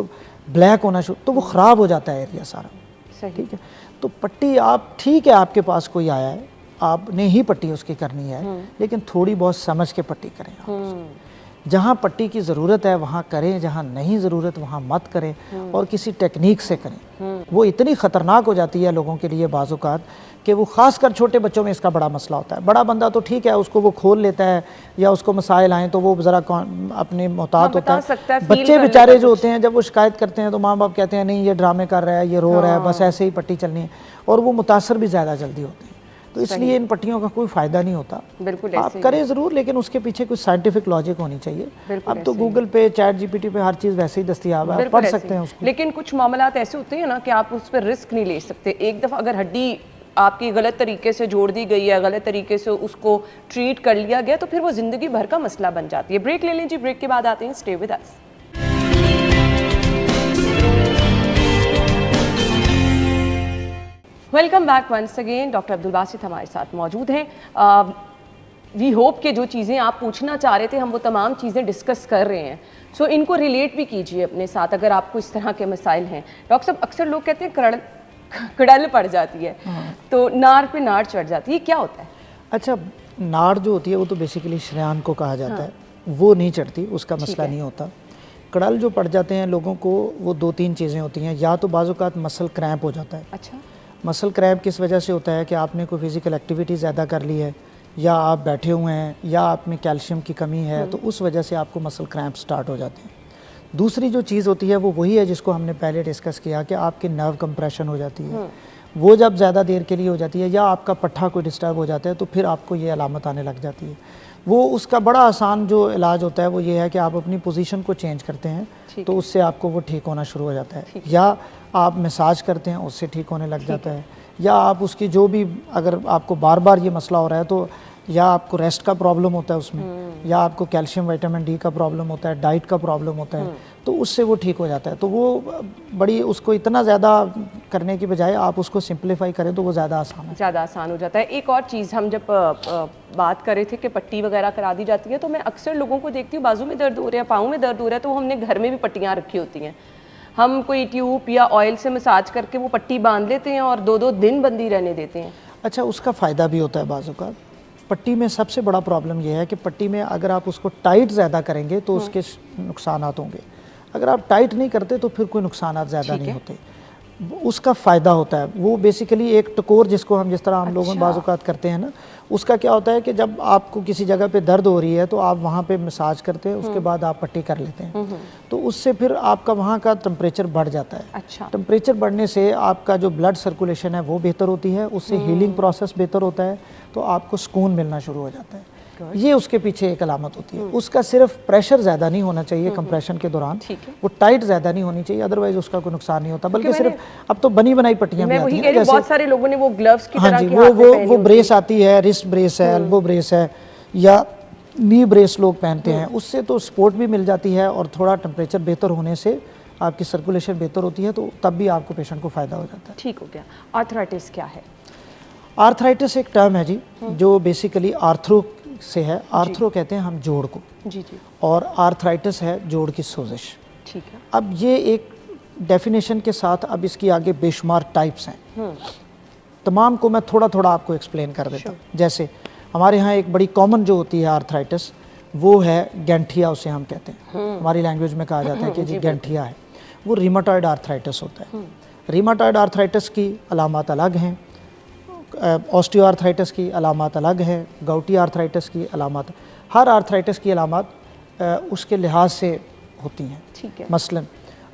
ब्लैक होना शुरू, तो वो ख़राब हो जाता है एरिया सारा। ठीक है, तो पट्टी आप ठीक है, आपके पास कोई आया है, आपने ही पट्टी उसकी करनी है, लेकिन थोड़ी बहुत समझ के पट्टी करें आप उसकी। जहाँ पट्टी की ज़रूरत है वहाँ करें, जहाँ नहीं ज़रूरत वहाँ मत करें, और किसी टेक्निक से करें। वो इतनी ख़तरनाक हो जाती है लोगों के लिए बाज़-औक़ात कि वो ख़ासकर छोटे बच्चों में इसका बड़ा मसला होता है। बड़ा बंदा तो ठीक है, उसको वो खोल लेता है या उसको मसाइल आएँ तो वो ज़रा अपने मोहतात होता है। बच्चे बेचारे जो होते हैं, जब वो शिकायत करते हैं तो माँ बाप कहते हैं नहीं ये ड्रामे कर रहा है, ये रो रहा है, बस ऐसे ही पट्टी चलनी है, और वो मुतासर भी ज़्यादा जल्दी होते हैं। तो इसलिए इन पट्टियों का कोई फ़ायदा नहीं होता। बिल्कुल आप करें ज़रूर, लेकिन उसके पीछे कुछ साइंटिफिक लॉजिक होनी चाहिए। अब तो गूगल पे, चैट जीपीटी पे हर चीज़ वैसे ही दस्तयाब है, आप पढ़ सकते हैं उसको। लेकिन कुछ मामलात ऐसे होते हैं ना कि आप उस पर रिस्क नहीं ले सकते। एक दफ़ा अगर हड्डी आपकी गलत तरीके से जोड़ दी गई है, गलत तरीके से उसको ट्रीट कर लिया गया, तो फिर वो ज़िंदगी भर का मसला बन जाती है। ब्रेक ले लें जी, ब्रेक के बाद आते हैं। Stay with us. Welcome back once again. Doctor Abdul Basit हमारे साथ मौजूद हैं। वी होप कि जो चीज़ें आप पूछना चाह रहे थे हम वो तमाम चीज़ें डिस्कस कर रहे हैं। सो इनको रिलेट भी कीजिए अपने साथ अगर आपको इस तरह के मसाइल हैं। डॉक्टर साहब, अक्सर लोग कहते हैं कड़ल पड़ जाती है, तो नाड़ पे नाड़ चढ़ जाती है, क्या होता है? अच्छा, नाड़ जो होती है वो तो बेसिकली शरेयान को कहा जाता है, वो नहीं चढ़ती, उसका मसला नहीं होता। कड़ल जो पड़ जाते हैं लोगों को, वो 2-3 चीज़ें होती हैं। या तो बाज़-औक़ात मसल क्रैम्प हो जाता है। अच्छा, मसल क्रैम्प किस वजह से होता है कि आपने कोई फिज़िकल एक्टिविटी ज़्यादा कर ली है, या आप बैठे हुए हैं, या आप में कैल्शियम की कमी है, तो उस वजह से आपको मसल क्रैम्प स्टार्ट हो जाते हैं। दूसरी जो चीज़ होती है वो वही है जिसको हमने पहले डिस्कस किया कि आपकी नर्व कंप्रेशन हो जाती है। वो जब ज़्यादा देर के लिए हो जाती है, या आपका पट्ठा कोई डिस्टर्ब हो जाता है, तो फिर आपको ये अलामत आने लग जाती है। वो उसका बड़ा आसान जो इलाज होता है वो ये है कि आप अपनी पोजीशन को चेंज करते हैं, तो उससे आपको वो ठीक होना शुरू हो जाता है। या आप मसाज करते हैं, उससे ठीक होने लग जाता है। या आप उसकी जो भी, अगर आपको बार बार ये मसला हो रहा है, तो या आपको रेस्ट का प्रॉब्लम होता है उसमें, या आपको कैल्शियम विटामिन डी का प्रॉब्लम होता है, डाइट का प्रॉब्लम होता है, तो उससे वो ठीक हो जाता है। तो वो बड़ी, उसको इतना ज़्यादा करने की बजाय आप उसको सिंप्लीफाई करें तो वो ज़्यादा आसान है, ज़्यादा आसान हो जाता है। एक और चीज़, हम जब बात कर रहे थे कि पट्टी वगैरह करा दी जाती है, तो मैं अक्सर लोगों को देखती हूँ बाजू में दर्द हो रहा है, पाँव में दर्द हो रहा है, तो हमने घर में भी पट्टियाँ रखी होती हैं। हम कोई ट्यूब या ऑयल से मसाज करके वो पट्टी बांध लेते हैं और 2-2 दिन बंदी रहने देते हैं। अच्छा, उसका फ़ायदा भी होता है बाज़-औक़ात। पट्टी में सबसे बड़ा प्रॉब्लम यह है कि पट्टी में अगर आप उसको टाइट ज़्यादा करेंगे तो उसके नुकसानात होंगे। अगर आप टाइट नहीं करते तो फिर कोई नुकसानात ज़्यादा नहीं होते। उसका फ़ायदा होता है, वो बेसिकली एक टकोर जिसको हम, जिस तरह हम लोग बाज़-औक़ात करते हैं ना, उसका क्या होता है कि जब आपको किसी जगह पे दर्द हो रही है तो आप वहाँ पे मसाज करते हैं, उसके बाद आप पट्टी कर लेते हैं, तो उससे फिर आपका वहाँ का टेम्परेचर बढ़ जाता है। अच्छा, टेम्परेचर बढ़ने से आपका जो ब्लड सर्कुलेशन है वो बेहतर होती है, उससे हीलिंग प्रोसेस बेहतर होता है, तो आपको सुकून मिलना शुरू हो जाता है। ये उसके पीछे एक अलामत होती है। उसका सिर्फ प्रेशर ज़्यादा नहीं होना चाहिए कंप्रेशन के दौरान, वो टाइट ज़्यादा नहीं होनी चाहिए, अदरवाइज उसका कोई नुकसान नहीं होता। बल्कि सिर्फ अब तो बनी बनाई पट्टियाँ भी आती हैं, जैसे बहुत सारे लोगों ने वो ग्लव्स की तरह हाँ जी, वो ब्रेस आती है, रिस्ट ब्रेस है, एल्बो ब्रेस है, या नी ब्रेस लोग पहनते हैं, उससे तो सपोर्ट भी मिल जाती है, और थोड़ा टेम्परेचर बेहतर होने से आपकी सर्कुलेशन बेहतर होती है, तो तब भी आपको पेशेंट को फ़ायदा हो जाता है। ठीक हो गया। आर्थराइटिस क्या है? आर्थराइटिस एक टर्म है जी, जो बेसिकली आर्थरो से है। आर्थरो कहते हैं हम जोड़ को, जी जी, और आर्थराइटिस है जोड़ की सोजिश। ठीक है। अब ये एक डेफिनेशन के साथ, अब इसकी आगे बेशुमार टाइप्स हैं, तमाम को मैं थोड़ा थोड़ा आपको एक्सप्लेन कर देता हूँ। जैसे हमारे यहाँ एक बड़ी कॉमन जो होती है आर्थराइटिस, वो है गैंठिया, उसे हम कहते हैं, हमारी लैंग्वेज में कहा जाता है कि जी गैंठिया है। वो रिमाटॉइड आर्थराइटिस होता है। रिमाटॉइड आर्थराइटिस की अलामत अलग हैं, ऑस्टियोआर्थराइटिस की अलामत अलग है, गाउटी आर्थराइटिस की अलामत, हर आर्थराइटिस की अलामत उसके लिहाज से होती हैं। ठीक है। मसलन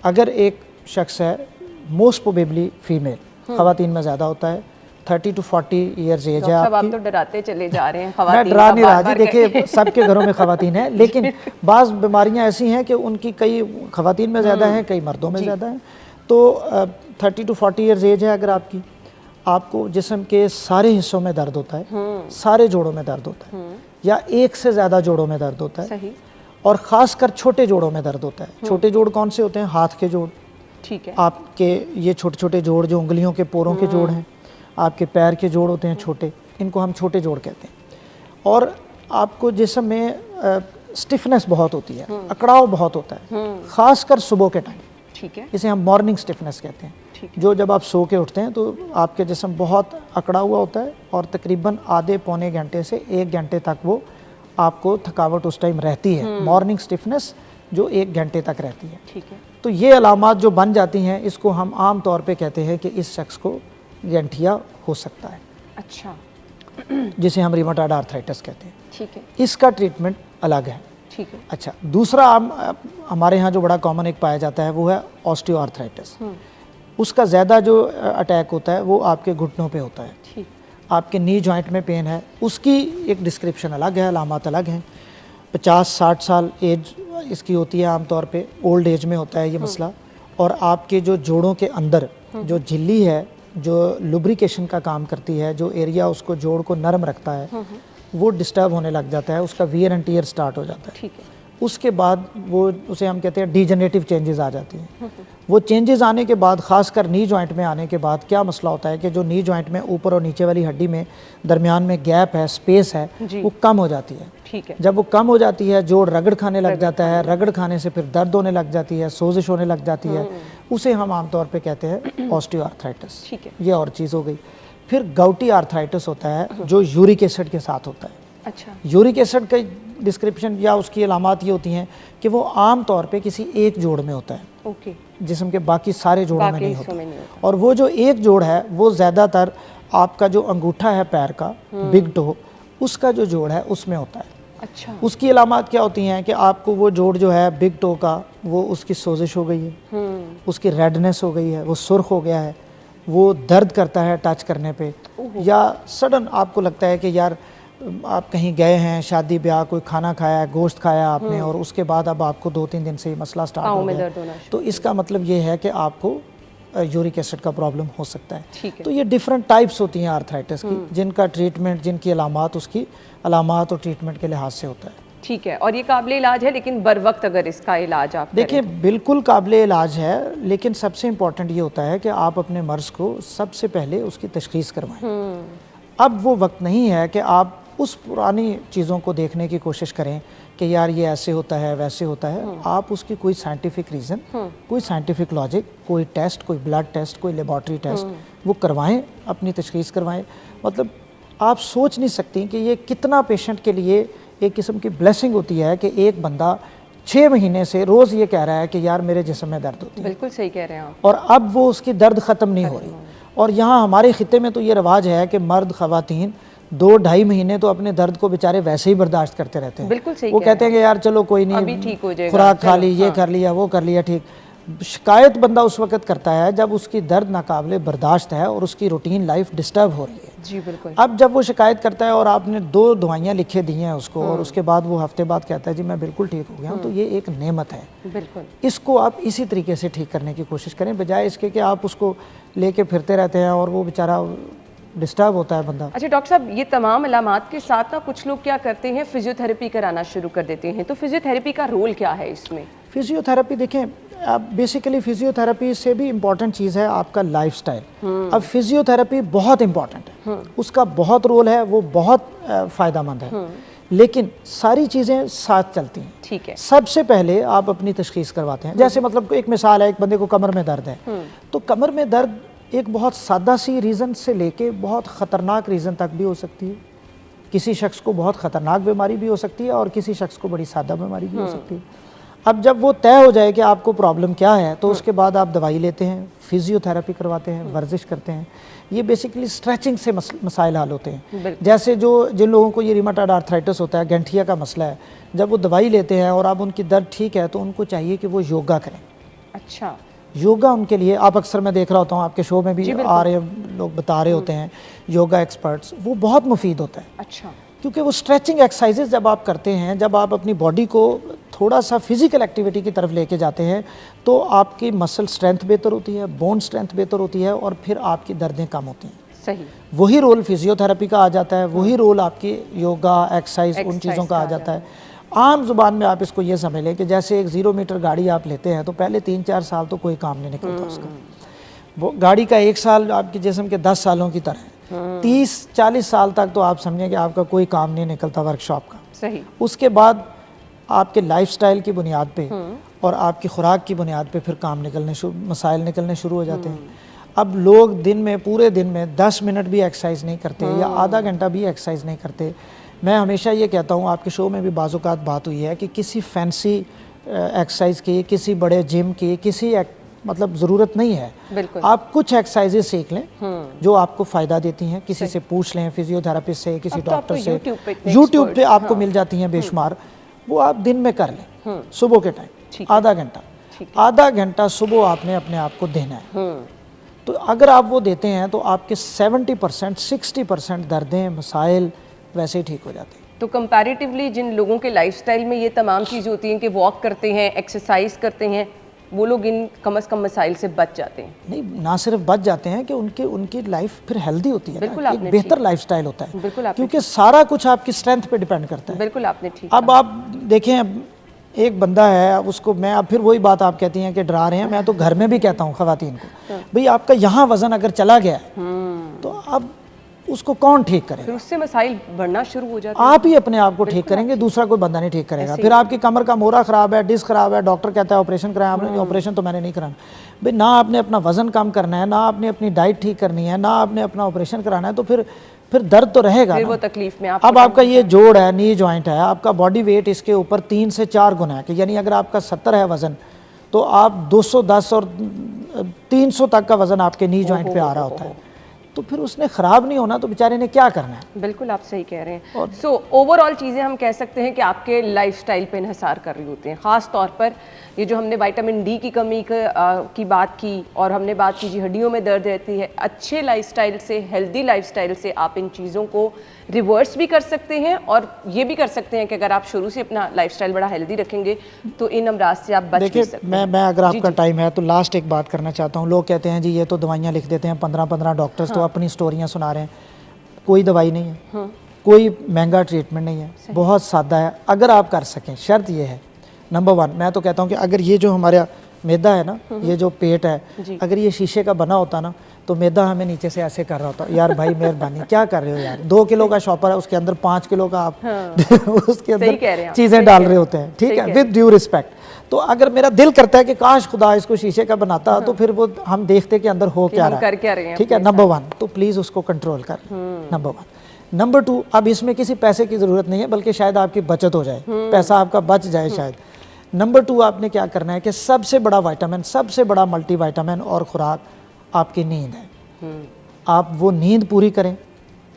अगर एक शख्स है, मोस्ट प्रोबेबली फीमेल, ख़वातीन में ज़्यादा होता है, 30 to 40 ईयर्स एज है आपकी। आप तो डराते चले जा रहे हैं। मैं डरा नहीं रहा जी, देखिए सबके घरों में ख़वातीन है, लेकिन बाज़ बीमारियां ऐसी हैं कि उनकी कई ख़वातीन में ज़्यादा है, कई मर्दों में ज़्यादा है। तो 30 to 40 ईयर्स एज है अगर आपकी, आपको जिस्म के सारे हिस्सों में दर्द होता है, सारे जोड़ों में दर्द होता है, या एक से ज़्यादा जोड़ों में दर्द होता है, सही। और ख़ासकर छोटे जोड़ों में दर्द होता है। छोटे जोड़ कौन से होते हैं? हाथ के जोड़, ठीक है। आपके ये छोटे छोटे जोड़ जो उंगलियों के पोरों के जोड़ हैं, आपके पैर के जोड़ होते हैं छोटे, इनको हम छोटे जोड़ कहते हैं। और आपको जिस्म में स्टिफनेस बहुत होती है, अकड़ाव बहुत होता है, ख़ासकर सुबह के टाइम। ठीक है। इसे हम मॉर्निंग स्टिफनेस कहते हैं। जो जब आप सो के उठते हैं तो आपके जिस्म बहुत अकड़ा हुआ होता है और तकरीबन आधे पौने घंटे से 1 घंटे तक वो आपको थकावट उस टाइम रहती है। मॉर्निंग स्टिफनेस जो 1 घंटे तक रहती है। ठीक है। तो ये अलामात जो बन जाती हैं, इसको हम आम तौर पे कहते हैं कि इस शख्स को गठिया हो सकता है। अच्छा। जिसे हम रिमेटॉइड आर्थराइटिस कहते हैं। ठीक है। इसका ट्रीटमेंट अलग है। ठीक है। अच्छा, दूसरा हमारे यहाँ जो बड़ा कॉमन एक पाया जाता है वो है ऑस्टियोआर्थराइटिस। उसका ज़्यादा जो अटैक होता है वो आपके घुटनों पे होता है। ठीक। आपके नी जॉइंट में पेन है, उसकी एक डिस्क्रिप्शन अलग है, अलामत अलग हैं। 50-60 साल एज इसकी होती है आमतौर पे, ओल्ड एज में होता है ये मसला। और आपके जो जोड़ों के अंदर जो झिल्ली है, जो लुब्रिकेशन का काम करती है, जो एरिया उसको जोड़ को नरम रखता है, वो डिस्टर्ब होने लग जाता है, उसका वियर एंड टियर स्टार्ट हो जाता है। ठीक है। उसके बाद वो उसे हम कहते हैं डीजनरेटिव चेंजेस आ जाती हैं। वो चेंजेस आने के बाद, खासकर नी जॉइंट में आने के बाद क्या मसला होता है कि जो नी जॉइंट में ऊपर और नीचे वाली हड्डी में दरमियान में गैप है, स्पेस है, वो कम हो जाती है। ठीक है। जब वो कम हो जाती है, जोड़ रगड़ खाने लग जाता है, रगड़ खाने से फिर दर्द होने लग जाती है, सोजिश होने लग जाती है, उसे हम आमतौर पे कहते हैं ऑस्टियोआर्थराइटिस। ठीक है। ये और चीज़ हो गई। फिर गाउटी आर्थराइटिस होता है जो यूरिक एसिड के साथ होता है। अच्छा। यूरिक एसिड का डिस्क्रिप्शन या उसकी अलामात ये होती हैं कि वो आम तौर पे किसी एक जोड़ में होता है। ओके। जिस्म के बाकी सारे जोड़ों में बाकी नहीं हिस्सों होता। में नहीं होता। और वो जो एक जोड़ है वो ज़्यादातर आपका जो अंगूठा है पैर का, बिग टो, उसका जो जोड़ है उसमें होता है। अच्छा। उसकी अलामात क्या होती हैं कि आपको वो जोड़ जो है बिग टो का, वो उसकी सोजिश हो गई है, उसकी रेडनेस हो गई है, वो सुर्ख हो गया है, वो दर्द करता है टच करने पे, या सडन आपको लगता है कि यार आप कहीं गए हैं, शादी ब्याह, कोई खाना खाया, गोश्त खाया आपने, और उसके बाद अब आपको 2-3 दिन से ये मसला स्टार्ट हो गया, तो इसका मतलब ये है कि आपको यूरिक एसिड का प्रॉब्लम हो सकता है। तो ये डिफरेंट टाइप्स होती हैं आर्थराइटिस की, जिनका ट्रीटमेंट, जिनकी अलामात उसकी अलामात और ट्रीटमेंट के लिहाज से होता है। ठीक है। और ये काबिल इलाज है, लेकिन बर वक्त अगर इसका इलाज आप देखिए बिल्कुल काबिल इलाज है, लेकिन सबसे इम्पॉर्टेंट ये होता है कि आप अपने मर्ज़ को सबसे पहले उसकी तशख़ीस करवाएं। अब वो वक्त नहीं है कि आप उस पुरानी चीज़ों को देखने की कोशिश करें कि यार ये ऐसे होता है, वैसे होता है। आप उसकी कोई साइंटिफिक रीज़न, कोई साइंटिफिक लॉजिक, कोई टेस्ट, कोई ब्लड टेस्ट, कोई लेबॉर्ट्री टेस्ट, वो करवाएं, अपनी तशख़ीस करवाएं। मतलब आप सोच नहीं सकती कि ये कितना पेशेंट के लिए एक किस्म की ब्लेसिंग होती है कि एक बंदा 6 महीने से रोज़ ये कह रहा है कि यार मेरे जिस्म में दर्द होती है। बिल्कुल सही कह रहे हैं आप। और अब वो उसकी दर्द ख़त्म नहीं हो रही। और यहाँ हमारे ख़ित्ते में तो ये रवाज है कि मर्द ख़वातीन 2-2.5 महीने तो अपने दर्द को बेचारे वैसे ही बर्दाश्त करते रहते हैं। बिल्कुल सही। वो कहते हैं कि यार चलो कोई नहीं, अभी ठीक हो जाएगा, खुराक खा ली, ये कर लिया, वो कर लिया, ठीक। शिकायत बंदा उस वक्त करता है जब उसकी दर्द नाकाबिले बर्दाश्त है और उसकी रूटीन लाइफ डिस्टर्ब हो रही है। जी बिल्कुल। अब जब वो शिकायत करता है और आपने 2 दवाइयाँ लिखे दी हैं उसको, और उसके बाद वो हफ्ते बाद कहता है जी मैं बिल्कुल ठीक हो गया हूँ, तो ये एक नेमत है। बिल्कुल। इसको आप इसी तरीके से ठीक करने की कोशिश करें, बजाय इसके कि आप उसको लेके फिरते रहते हैं और वो बेचारा डिस्टर्ब होता है बंदा। अच्छा डॉक्टर साहब, ये तमाम अलामात के साथ ना कुछ लोग क्या करते हैं, फिजियोथेरेपी कराना शुरू कर देते हैं, तो फिजियोथेरेपी का रोल क्या है इसमें? फिजियोथेरेपी देखें, अब बेसिकली फिजियोथेरेपी से भी इम्पॉर्टेंट चीज़ है आपका लाइफस्टाइल। अब फिजियोथेरेपी बहुत इम्पॉर्टेंट है, उसका बहुत रोल है, वो बहुत फ़ायदेमंद है, लेकिन सारी चीज़ें साथ चलती हैं। ठीक है। सबसे पहले आप अपनी तशख़ीस करवाते हैं। जैसे मतलब एक मिसाल है, एक बंदे को कमर में दर्द है, तो कमर में दर्द एक बहुत सादा सी रीज़न से लेके बहुत ख़तरनाक रीज़न तक भी हो सकती है। किसी शख्स को बहुत ख़तरनाक बीमारी भी हो सकती है और किसी शख्स को बड़ी सादा बीमारी भी हो सकती है। अब जब वो तय हो जाए कि आपको प्रॉब्लम क्या है, तो उसके बाद आप दवाई लेते हैं, फिजियोथेरेपी करवाते हैं, वर्जिश करते हैं। ये बेसिकली स्ट्रेचिंग से मसाइल हल होते हैं। जैसे जिन लोगों को ये रिमेटॉइड आर्थराइटिस होता है, गठिया का मसला है, जब वो दवाई लेते हैं और अब उनकी दर्द ठीक है, तो उनको चाहिए कि वो योगा करें। अच्छा। योगा उनके लिए, आप अक्सर मैं देख रहा होता हूँ आपके शो में भी आ रहे लोग बता रहे होते हैं योगा एक्सपर्ट्स, वो बहुत मुफीद होता है। अच्छा। क्योंकि वो स्ट्रेचिंग एक्सरसाइजेज जब आप करते हैं, जब आप अपनी बॉडी को थोड़ा सा फिजिकल एक्टिविटी की तरफ लेके जाते हैं, तो आपकी मसल स्ट्रेंथ बेहतर होती है, बोन स्ट्रेंथ बेहतर होती है, और फिर आपकी दर्दें कम होती हैं। सही। वही रोल फिजियोथेरेपी का आ जाता है, वही रोल आपकी योगा एक्सरसाइज उन चीज़ों का आ जाता है। आम जुबान में आप इसको ये समझ लें कि जैसे एक 0 मीटर गाड़ी आप लेते हैं, तो पहले 3-4 साल तो कोई काम नहीं निकलता उसका। वो गाड़ी का 1 साल आपके जिस्म के 10 सालों की तरह है। 30-40 साल तक तो आप समझें कि आपका कोई काम नहीं निकलता वर्कशॉप का। सही। उसके बाद आपके लाइफस्टाइल की बुनियाद पे और आपकी खुराक की बुनियाद पे फिर काम मसाइल निकलने शुरू हो जाते हैं। अब लोग दिन में, पूरे दिन में 10 मिनट भी एक्सरसाइज नहीं करते या आधा घंटा भी एक्सरसाइज नहीं करते। मैं हमेशा ये कहता हूँ, आपके शो में भी बाज़-औक़ात बात हुई है कि किसी फैंसी एक्सरसाइज की, किसी बड़े जिम की, किसी मतलब ज़रूरत नहीं है। बिल्कुल। आप कुछ एक्सरसाइजेज सीख लें जो आपको फ़ायदा देती हैं, किसी से पूछ लें, फिजियोथेरेपिस्ट से, किसी डॉक्टर से, यूट्यूब पे आपको मिल जाती हैं बेशुमार। वो आप दिन में कर लें, सुबह के टाइम आधा घंटा, आधा घंटा सुबह आपने अपने आप को देना है। तो अगर आप वो देते हैं तो आपके 70% 60% दर्दें, मसाइल वैसे ही ठीक हो जाते हैं। तो कंपैरेटिवली जिन लोगों के लाइफस्टाइल में ये तमाम चीज़ें होती हैं कि वॉक करते हैं, एक्सरसाइज करते हैं, वो लोग इन कम से कम मसाइल से बच जाते हैं। नहीं, ना सिर्फ बच जाते हैं कि उनकी लाइफ फिर हेल्दी होती है, बिल्कुल एक बेहतर लाइफस्टाइल होता है। बिल्कुल आपने क्योंकि सारा कुछ आपकी स्ट्रेंथ पे डिपेंड करता है। बिल्कुल आपने ठीक। अब आप देखें, अब एक बंदा है, उसको मैं, अब फिर वही बात आप कहती हैं कि डरा रहे हैं, मैं तो घर में भी कहता हूँ ख़वातीन को, भाई आपका यहाँ वज़न अगर चला गया तो अब उसको कौन ठीक करेगा? फिर उससे मसाइल बढ़ना शुरू हो जाते हैं। आप ही अपने आप को ठीक करेंगे, दूसरा कोई बंदा नहीं ठीक करेगा। फिर आपकी कमर का मोरा ख़राब है, डिस्क ख़राब है, डॉक्टर कहता है ऑपरेशन कराएं, आपने ऑपरेशन तो मैंने नहीं कराना। भाई ना आपने अपना वज़न कम करना है, ना आपने अपनी डाइट ठीक करनी है, ना आपने अपना ऑपरेशन कराना है, तो फिर दर्द तो रहेगा फिर ना। वो तकलीफ में अब आपका ये जोड़ है, नी जॉइंट है, आपका बॉडी वेट इसके ऊपर 3 से 4 गुना है, कि यानी अगर आपका 70 है वज़न, तो आप 210 और 300 तक का वज़न आपके नी जॉइंट पे आ रहा होता है। तो फिर उसने ख़राब नहीं होना, तो बेचारे ने क्या करना है? बिल्कुल आप सही कह रहे हैं। सो ओवरऑल चीज़ें हम कह सकते हैं कि आपके लाइफस्टाइल पे इन्हिसार कर रही होती हैं। ख़ास तौर पर ये जो हमने विटामिन डी की कमी की बात की, और हमने बात की जी हड्डियों में दर्द रहती है, अच्छे लाइफस्टाइल से, हेल्दी लाइफस्टाइल से आप इन चीज़ों को रिवर्स भी कर सकते हैं, और ये भी कर सकते हैं कि अगर आप शुरू से अपना लाइफस्टाइल बड़ा हेल्दी रखेंगे तो इन अमराज से आप बच भी सकते हैं। मैं अगर आपका टाइम है तो लास्ट एक बात करना चाहता हूँ। लोग कहते हैं जी ये तो दवाइयाँ लिख देते हैं, 15-15 डॉक्टर्स तो अपनी स्टोरियाँ सुना रहे हैं। कोई दवाई नहीं है, कोई महंगा ट्रीटमेंट नहीं है, बहुत सादा है। अगर आप कर सकें, शर्त ये है, नंबर 1 मैं तो कहता हूँ कि अगर ये जो हमारा मैदा है ना, ये जो पेट है, अगर ये शीशे का बना होता ना, तो मैदा हमें नीचे से ऐसे कर रहा होता, यार भाई मेहरबानी क्या कर रहे हो यार, 2 किलो का शॉपर है, उसके अंदर 5 किलो का आप उसके अंदर चीज़ें डाल रहे होते हैं, ठीक है, विद ड्यू रिस्पेक्ट। तो अगर मेरा दिल करता है कि काश खुदा इसको शीशे का बनाता, तो फिर वो हम देखते कि अंदर हो क्या रहा है, ठीक है। नंबर 1 तो प्लीज़ उसको कंट्रोल कर, नंबर 1। नंबर 2, अब इसमें किसी पैसे की ज़रूरत नहीं है, बल्कि शायद आपकी बचत हो जाए, पैसा आपका बच जाए शायद। नंबर 2 आपने क्या करना है कि सबसे बड़ा विटामिन, सबसे बड़ा मल्टीविटामिन और खुराक आपकी नींद है। आप वो नींद पूरी करें,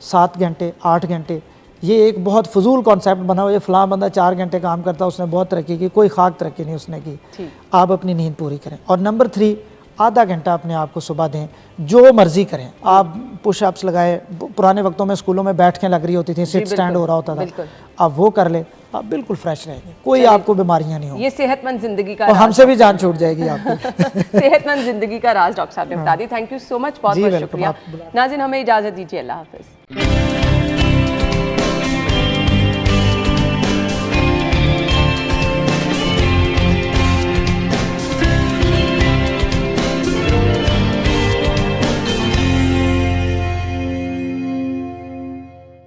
7 घंटे 8 घंटे। ये एक बहुत फजूल कॉन्सेप्ट बना हुआ है, फलां बंदा 4 घंटे काम करता है, उसने बहुत तरक्की की, कोई खाक तरक्की नहीं उसने की। आप अपनी नींद पूरी करें। और नंबर 3, आधा घंटा अपने आप को सुबह दें, जो मर्जी करें आप। पुशअप्स लगाए, पुराने वक्तों में स्कूलों में बैठ के लग रही होती थी, सिट स्टैंड हो रहा होता था, आप वो कर ले, आप बिल्कुल फ्रेश रहेंगे, कोई आपको बीमारियां नहीं होंगी। ये सेहतमंद जिंदगी का, और हमसे भी जान छूट जाएगी आपकी। सेहतमंद जिंदगी का राज डॉक्टर साहब ने बता दी। थैंक यू सो मच, बहुत बहुत शुक्रिया। नाज़रीन हमें इजाज़त दीजिए, अल्लाह हाफ़िज़।